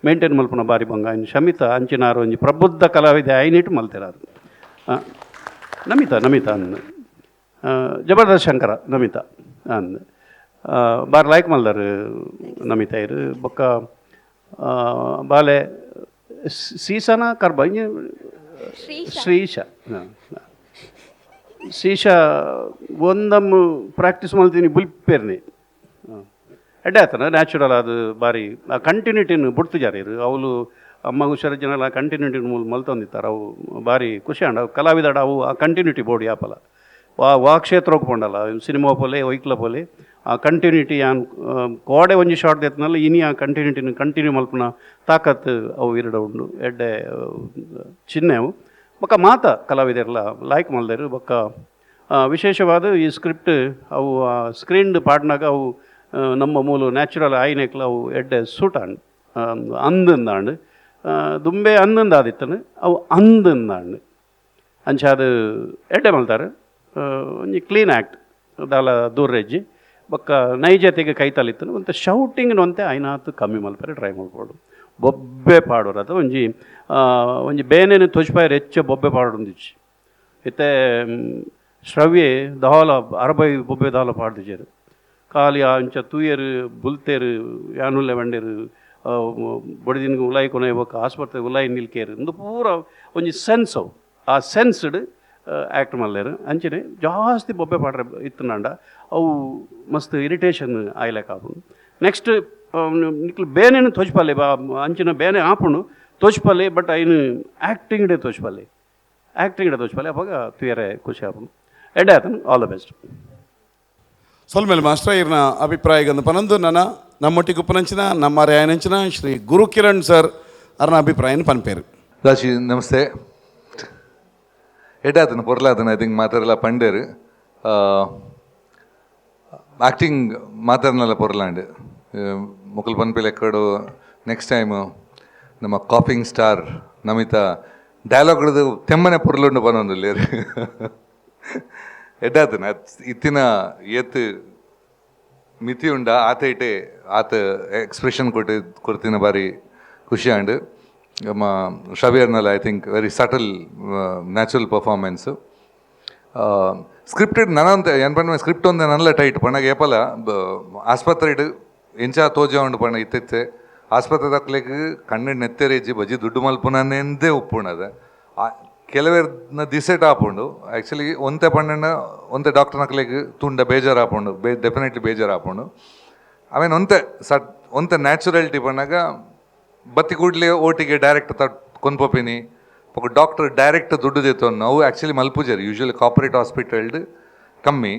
Speaker 13: ಮೇಂಟೈನ್ ಮಲ್ಪನ ಬಾರಿ ಬಂಗ ಐನು ಶಮಿತ ಅಂಚಿನಾರು ಒಂಜಿ ಪ್ರಬುದ್ಧ ಕಲಾವಿದೆ ಐನಿಟ್ಟು ಮಲ್ತಿರಾರು ನಮಿತಾ ಅಂದು ಜಬರ್ದಸ್ತ್ ಶಂಕರ ನಮಿತಾ ಅಂದು ಬಾರಿ ಲೈಕ್ ಮಲ್ದಾರು ನಮಿತಾ ಇರು ಬೊಕ್ಕ ಬಾಲೆ ಸೀಸನ ಕರ್ಬ ಶ್ರೀಶ ಒಂದಮ್ಮು ಪ್ರಾಕ್ಟೀಸ್ ಮಾಡ್ತೀನಿ ಬುಲ್ಪೇರ್ನಿ ಎಡ್ಡೆ ಆತನ ನ್ಯಾಚುರಲ್ ಅದು ಬಾರಿ ಆ ಕಂಟಿನ್ಯೂಟಿನ ಬಿಡ್ತು ಜಾರಿ ಇರು ಅವಳು ಅಮ್ಮ ಹುಷಾರ ಜನ ಆ ಕಂಟಿನ್ಯೂಟಿನ ಮೂಲ ಮಲ್ತೊಂದಿತ್ತಾರೆ ಅವು ಬಾರಿ ಖುಷಿ ಅಂಡ ಕಲಾವಿದಾಡ ಅವು ಆ ಕಂಟಿನ್ಯೂಟಿ ಬೋಡಿ ಆಪಲ ವಾ ಕ್ಷೇತ್ರಕ್ಕೆ ಪೊಂಡಲ್ಲ ಸಿನಿಮಾ ಪೋಲೆ ಒಯ್ಕ್ಲ ಪೋಲೆ ಆ ಕಂಟಿನ್ಯೂಟಿ ಆನ್ ಕೋಡೆ ಒಂಜಿ ಶಾರ್ಟ್ ಎತ್ತನಲ್ಲ ಇನಿ ಆ ಕಂಟಿನ್ಯೂಟಿನ ಕಂಟಿನ್ಯೂ ಮಲ್ಪನ ತಾಕತ್ ಅವು ಇರಡ ಉಂಡು ಎಡ್ಡೆ ಚಿನ್ನೆವು ಬೊಕ್ಕ ಮಾತ ಕಲಾವಿದರೆಲ್ಲ ಲೈಕ್ ಮಲ್ದೇರು ಬೊಕ್ಕ ವಿಶೇಷವಾದ ಈ ಸ್ಕ್ರಿಪ್ಟ್ ಅವು ಸ್ಕ್ರೀನ್ಡ್ ಪಾಡ್ನಾಗ ಅವು ನಮ್ಮ ಮೂಲು ನ್ಯಾಚುರಲ್ ಆಯ್ನೆಕ್ಲ ಅವು ಎಡ್ಡೆ ಸೂಟಾಂಡು ಅಂದಂದಾಂಡು ದುಂಬೆ ಅಂದಂದಾದಿತ್ತನು ಅವು ಅಂದಂದಾಂಡು ಅಂಚ ಅದು ಎಡ್ಡೆ ಮಲ್ತಾರೆ ಒಂಜಿ ಕ್ಲೀನ್ ಆ್ಯಕ್ಟ್ ದಾಲ ದೂರ್ರೆಜ್ಜಿ ಬೊಕ್ಕ ನೈಜತೆಗೆ ಕೈತಲಿತ್ತನು ಮತ್ತು ಶೌಟಿಂಗ್ನಂತೆ ಐನಾತು ಕಮ್ಮಿ ಮಲ್ಪರೆ ಟ್ರೈ ಮಾಡ್ಬೋದು ಬೊಬ್ಬೆ ಪಾಡೋರು ಅದು ಒಂಜಿ ಬೇನೇನು ತೊಚ್ಪಾಯರು ಹೆಚ್ಚು ಬೊಬ್ಬೆ ಪಾಡೊಂದಿಚ್ಚಿ ಇತ್ತೆ ಶ್ರವ್ಯೆ ದಹಾಲ ಅರಬೈ ಬೊಬ್ಬೆ ದಾಲ ಪಾಡ್ದಿಜೇರು ಖಾಲಿ ಅಂಚ ತೂಯರು ಬುಲ್ತೇರು ಯಾನುಲ್ಲೆ ಬಂಡೇರು ಬಡಿದಿನ್ಗೆ ಉಲಾಯಿ ಕೊನೆ ಬೊಕ್ಕ ಆಸ್ಪತ್ರೆ ಉಲಾಯಿ ನಿಲ್ಕೇರು ಇಂದು ಪೂರ ಒಂಜಿ ಸೆನ್ಸ್ ಅವು ಆ ಸೆನ್ಸ್ಡ್ ಆ್ಯಕ್ಟ್ ಮಲ್ಲೇರು ಅಂಚನೆ ಜಾಸ್ತಿ ಬೊಬ್ಬೆ ಪಾಡ್ರೆ ಇತ್ತನಾಂಡ ಅವು ಮಸ್ತ್ ಇರಿಟೇಷನ್ ಆಯ್ಲೆಕ್ ಆಪುಂಡು ನೆಕ್ಸ್ಟ್ ನಿಕ್ಲು ಬೇನೇನು ತೋಚ್ಪಲ್ಲೆ ಅಂಚಿನ ಬೇನೆ ಆಪುಂಡು ತೋಚ್ಪಲ್ಲೆ ಬಟ್ ಐನು ಆ್ಯಕ್ಟಿಂಗ್ಡೆ ತೋಚ್ಪಲ್ಲೆ ಅವಾಗ ತುಯರೆ ಖುಷಿ ಆಪುಂಡು ಎಡ್ಡೆ ಆತನು ಆಲ್ ದ ಬೆಸ್ಟ್
Speaker 2: ಸೊಲ್ಮೇಲೆ ಮಾಸ್ಟರ್ ಇರ್ನ ಅಭಿಪ್ರಾಯ ಪನಂದು ನಮ್ಮೊಟ್ಟಿಗೆ ಉಪನಂಚಿನ ನಮ್ಮ ರಾಯನಂಚಿನ ಶ್ರೀ ಗುರು ಕಿರಣ್ ಸರ್ ಅರ್ನ ಅಭಿಪ್ರಾಯನ ಪನ್ಪೇರು
Speaker 14: ರಾಶಿ ನಮಸ್ತೆ ಎಡ್ಡಾತನ ಪೊರ್ಲಾತನ ಐ ಥಿಂಕ್ ಮಾತಾಡಲ್ಲ ಪಂಡೇರು ಆ್ಯಕ್ಟಿಂಗ್ ಮಾತಾಡನಲ್ಲ ಪೊರ್ಲಾಂಡ್ ಮುಕಲ್ ಪನ್ಪೇಲೆ ಎಕ್ಕಡು ನೆಕ್ಸ್ಟ್ ಟೈಮು ನಮ್ಮ ಕಾಪಿಂಗ್ ಸ್ಟಾರ್ ನಮಿತಾ ಡೈಲಾಗ್ ಹಿಡಿದು ತೆಮ್ಮನೆ ಪೊರ್ಲುಂಡು ಪನೊಂದುಲ್ಲೇರು ಎಡ್ಡಾತನ ಇತ್ತಿನ ಏತ್ ಮಿತಿ ಉಂಡ ಆತ ಇಟ್ಟೆ ಆತ ಎಕ್ಸ್ಪ್ರೆಷನ್ ಕೊಡ್ತಿನ ಬಾರಿ ಖುಷಿ ಆಂಡ್ ನಮ್ಮ ಶ್ರವ್ಯರ್ನಲ್ಲ I think very subtle natural performance scripted ನನಂತ ಏನು ಪಣ್ಣ ಸ್ಕ್ರಿಪ್ಟ್ ಒಂದು ನಲ್ಲ ಟೈಟ್ ಪಣ್ಣಗೆ ಏಪಲ ಆಸ್ಪತ್ರೆ ಎಂಚ ತೋಜ ಉಂಡು ಪಣ್ಣ ಇತ್ತೆ ಆಸ್ಪತ್ರೆ ತಕ್ಲೆಗೆ ಕಣ್ಣು ನೆತ್ತೆರೇಜಿ ಬಜಿ ದುಡ್ಡು ಮಲ್ಪುನಂದೇ ಉಪ್ಪುಣದ ಕೆಲವೇರ್ನ ದಿಸೆಟ್ ಆಪುಂಡು ಆ್ಯಕ್ಚುಲಿ ಒಂತೆ ಪಣ್ಣನ ಒಂತೆ ಡಾಕ್ಟರ್ ನಕ್ಲೆಗೆ ತುಂಡ ಬೇಜಾರು ಆಪುಂಡು ಡೆಫಿನೆಟ್ಲಿ ಬೇಜಾರು ಆಪುಂಡು ಆಮೇಲೆ ಒಂತೆ ನ್ಯಾಚುರಲಿಟಿ ಪಣ್ಣಾಗ ಬತ್ತಿ ಕೂಡಲೇ ಓಟಿಗೆ ಡೈರೆಕ್ಟ್ ಕೊಂದ್ಪೋಪಿನಿ ఒక డాక్టర్ డైరెక్ట్ దుడ్డు తెత్తోను ನಾವು ಆ್ಯಕ್ಚುಲಿ ಮಲ್ಪುಜರು ಯೂಶ್ವಲಿ ಕಾರ್ಪೊರೇಟ್ ಹಾಸ್ಪಿಟಲ್ಡ್ ಕಮ್ಮಿ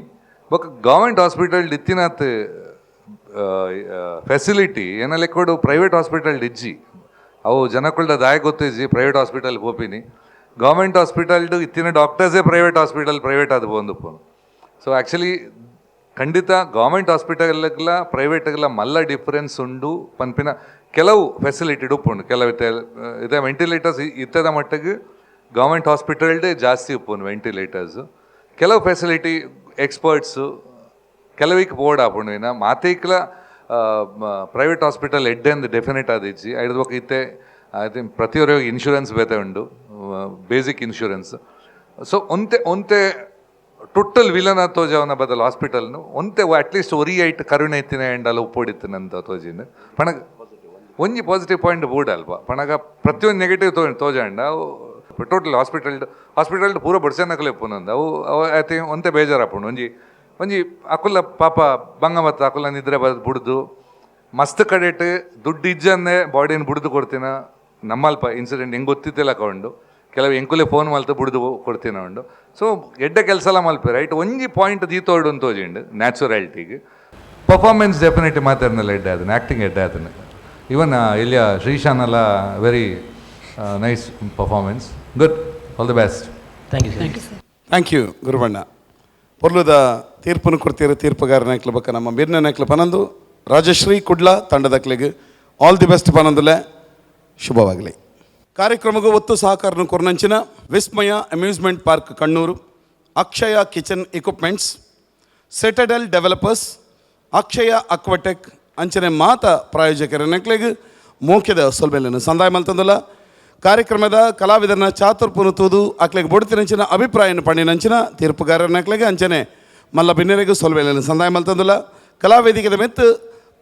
Speaker 14: ಬೊಕ್ಕ ಗೌರ್ಮೆಂಟ್ ಹಾಸ್ಪಿಟಲ್ಡ್ ಇತ್ತಿನತ್ ಫೆಸಿಲಿಟಿ ಏನಲೆಕ್ಕೋಡು ಪ್ರೈವೇಟ್ ಹಾಸ್ಪಿಟಲ್ಡ್ ಇಜ್ಜಿ ಅವು ಜನಕ್ಕಳ್ದ ದಾಯ ಗೊತ್ತಿಜ್ಜಿ ಪ್ರೈವೇಟ್ ಹಾಸ್ಪಿಟಲ್ ಪೋಪಿನಿ ಗೌರ್ಮೆಂಟ್ ಹಾಸ್ಪಿಟಲ್ಡ್ ಇತ್ತಿನ ಡಾಕ್ಟರ್ಸೇ ಪ್ರೈವೇಟ್ ಅದು ಬಂದುಪ್ಪನು ಸೊ ಆ್ಯಕ್ಚುಲಿ ಖಂಡಿತ ಗೌರ್ಮೆಂಟ್ ಹಾಸ್ಪಿಟಲ್ಗೆಲ್ಲ ಪ್ರೈವೇಟ್ಗೆಲ್ಲ ಮಲ್ಲ ಡಿಫ್ರೆನ್ಸ್ ಉಂಡು ಪನ್ಪಿನ ಕೆಲವು ಫೆಸಿಲಿಟಿ ಉಪ್ಪುಂಡು ಕೆಲವು ಇದೆ ವೆಂಟಿಲೇಟರ್ಸ್ ಇತ್ತದ ಮಟ್ಟಿಗೆ ಗೌರ್ಮೆಂಟ್ ಹಾಸ್ಪಿಟಲ್ಡೇ ಜಾಸ್ತಿ ಉಪ್ಪುಂಡು ವೆಂಟಿಲೇಟರ್ಸು ಕೆಲವು ಫೆಸಿಲಿಟಿ ಎಕ್ಸ್ಪರ್ಟ್ಸು ಕೆಲವಿಗೆ ಬೋರ್ಡ್ ಆಪುಂಡು ಇನ್ನು ಮಾತೇಕ್ಲ ಪ್ರೈವೇಟ್ ಹಾಸ್ಪಿಟಲ್ ಎಡ್ಡೆಂದು ಡೆಫಿನೆಟ್ ಆದಿಜ್ಜಿ ಐದು ಇತ್ತೆ ಐ ಥಿಂಕ್ ಪ್ರತಿಯೊಬ್ಬರಿಗೆ ಇನ್ಶೂರೆನ್ಸ್ ಬೇತೆ ಉಂಡು ಬೇಸಿಕ್ ಇನ್ಶೂರೆನ್ಸ್ ಸೊ ಒಂತೆ ಟೋಟಲ್ ವಿಲನ ತೋಜವನ ಬದಲು ಹಾಸ್ಪಿಟಲ್ನು ಒಂತೆ ಅಟ್ಲೀಸ್ಟ್ ಒರಿ ಐಟ್ ಕರುಣೆ ಇತ್ತಿನ ಎಂಡಲ್ಲ ಉಪ್ಪೊಡಿತ್ತಿನಂತ ತೋಜಿನ ಪಣಗ ಒಂಜಿ ಪಾಸಿಟಿವ್ ಪಾಯಿಂಟ್ ಬೋರ್ಡ್ ಅಲ್ಪ ಪಣಗ ಪ್ರತಿಯೊಂದು ನೆಗೆಟಿವ್ ತೋಜಂಡ ಟೋಟಲ್ ಹಾಸ್ಪಿಟಲ್ಡ್ ಪೂರ ಬಡ್ಸನಕಲೆ ಉಪ್ಪುನಂದ ಅವು ಐ ಥಿಂಕ್ ಒಂತೆ ಬೇಜಾರಾಪುಂಡು ಒಂಜಿ ಅಕುಲ್ಲ ಪಾಪ ಬಂಗ ಮತ್ತು ಅಕುಲ್ಲ ನಿದ್ರೆ ಬುಡ್ದು ಮಸ್ತ್ ಕಡೆಟ್ ದುಡ್ಡು ಇಜ್ಜನ್ನೇ ಬಾಡಿನ ಬುಡ್ದು ಕೊಡ್ತೀನ ನಮ್ಮಲ್ಪ ಇನ್ಸಿಡೆಂಟ್ ಹೆಂಗೆ ಗೊತ್ತಿತ್ತಿಲ್ಲ ಕೊಂಡು ಕೆಲವು ಎಂಕುಲೆ ಫೋನ್ ಮಲ್ತು ಬುಡ್ದು ಕೊಡ್ತೀನ ಉಂಡು ಸೊ ಎಡ್ಡೆ ಕೆಲಸ ಎಲ್ಲ ಮಲ್ಪೆ ರೈಟ್ ಒಂಜಿ ಪಾಯಿಂಟ್ ದೀತೋಡು ಅಂತ ತೋಜಿಂಡು ನ್ಯಾಚುರಾಲಿಟಿಗೆ ಪರ್ಫಾರ್ಮೆನ್ಸ್ ಡೆಫಿನೆಟ್ಲಿ ಮಾತಾಡ್ನಲ್ಲ ಎಡ್ಡೆ ಅದನ್ನು ಆ್ಯಕ್ಟಿಂಗ್ ಎಡ್ಡೆ ಅದನ್ನು ಇವನ್ ಇಲ್ಲಿಯ ಶ್ರೀಶಾನೆಲ್ಲ very nice performance good all the best
Speaker 2: thank you ಗುರುಬಣ್ಣ ಪೊರ್ಲುದ ತೀರ್ಪನ್ನು ಕೊಡ್ತೀರ ತೀರ್ಪುಗಾರನಕ್ಲ ಬಕ್ಕ ನಮ್ಮ ಬಿರ್ನಕ್ಲ ಪನಂದು ರಾಜಶ್ರೀ ಕುಡ್ಲ ತಂಡದಕ್ಲಿಗೆ ಆಲ್ ದಿ ಬೆಸ್ಟ್ ಪನಂದುಲೆ ಶುಭವಾಗಲಿ. ಕಾರ್ಯಕ್ರಮಗೂ ಒತ್ತು ಸಹಕಾರನ ಕೊರ್ನಂಚಿನ Vismaya amusement park Kannur, Akshaya kitchen equipments, Citadel developers, Akshaya Aquatech ಅಂಚನೆ ಮಾತ ಪ್ರಾಯೋಜಕರನ್ನಕ್ಲೆಗ್ ಮೋಕ್ಯದ ಸೊಲ್ಮೆಲ್ಲನ್ನು ಸಂದಾಯ ಮಲ್ತಂದಲ್ಲ. ಕಾರ್ಯಕ್ರಮದ ಕಲಾವಿದರನ್ನ ಚಾತುರ್ಪುನು ತೂದು ಅಕ್ಲೆಗೆ ಬೊಡ್ತಿನಂಚಿನ ಅಭಿಪ್ರಾಯನ ಪಂಡಿನಂಚಿನ ತೀರ್ಪುಗಾರನಕ್ಲೆಗೆ ಅಂಚನೆ ಮಲ್ಲ ಬಿನ್ನೆರೆಗೂ ಸೊಲ್ಮೆಲ್ಲನ್ನು ಸಂದಾಯ ಮಲ್ತಂದಲ್ಲ. ಕಲಾವೇದಿಕೆದ ಮೆತ್ತು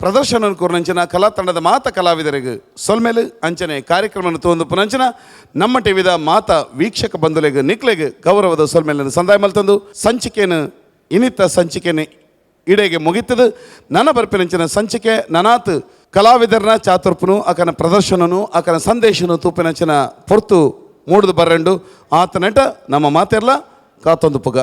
Speaker 2: ಪ್ರದರ್ಶನ ಕೂರ್ನಂಚಿನ ಕಲಾ ತಂಡದ ಮಾತ ಕಲಾವಿದರಿಗೆ ಸೊಲ್ಮೇಲು ಅಂಚನೆ ಕಾರ್ಯಕ್ರಮ ತೋಂದು ಪುನಂಚಿನ ನಮ್ಮ ಟಿವಿದ ಮಾತ ವೀಕ್ಷಕ ಬಂಧುಲೆಗೆ ನಿಕ್ಲೆಗೆ ಗೌರವದ ಸೊಲ್ಮೇಲನ್ನು ಸಂದಾಯ ಮಲ್ತಂದು ಸಂಚಿಕೆಯನ್ನು ಇನಿತ್ತ ಸಂಚಿಕೆಯನ್ನು ಇಡೆಗೆ ಮುಗಿತದು. ನನ್ನ ಬರ್ಪಿನಂಚಿನ ಸಂಚಿಕೆ ನನಾತ್ ಕಲಾವಿದರನ ಚಾತುರ್ಪುನು ಅಕನ ಪ್ರದರ್ಶನನು ಅಕನ ಸಂದೇಶನು ತೂಪಿನಂಚಿನ ಪೊರ್ತು ಮೂಡುದು ಬರ್ರೆಂಡು ಆತ ನಟ ನಮ್ಮ ಮಾತೆರ್ಲ ಕಾತೊಂದು ಪುಗ.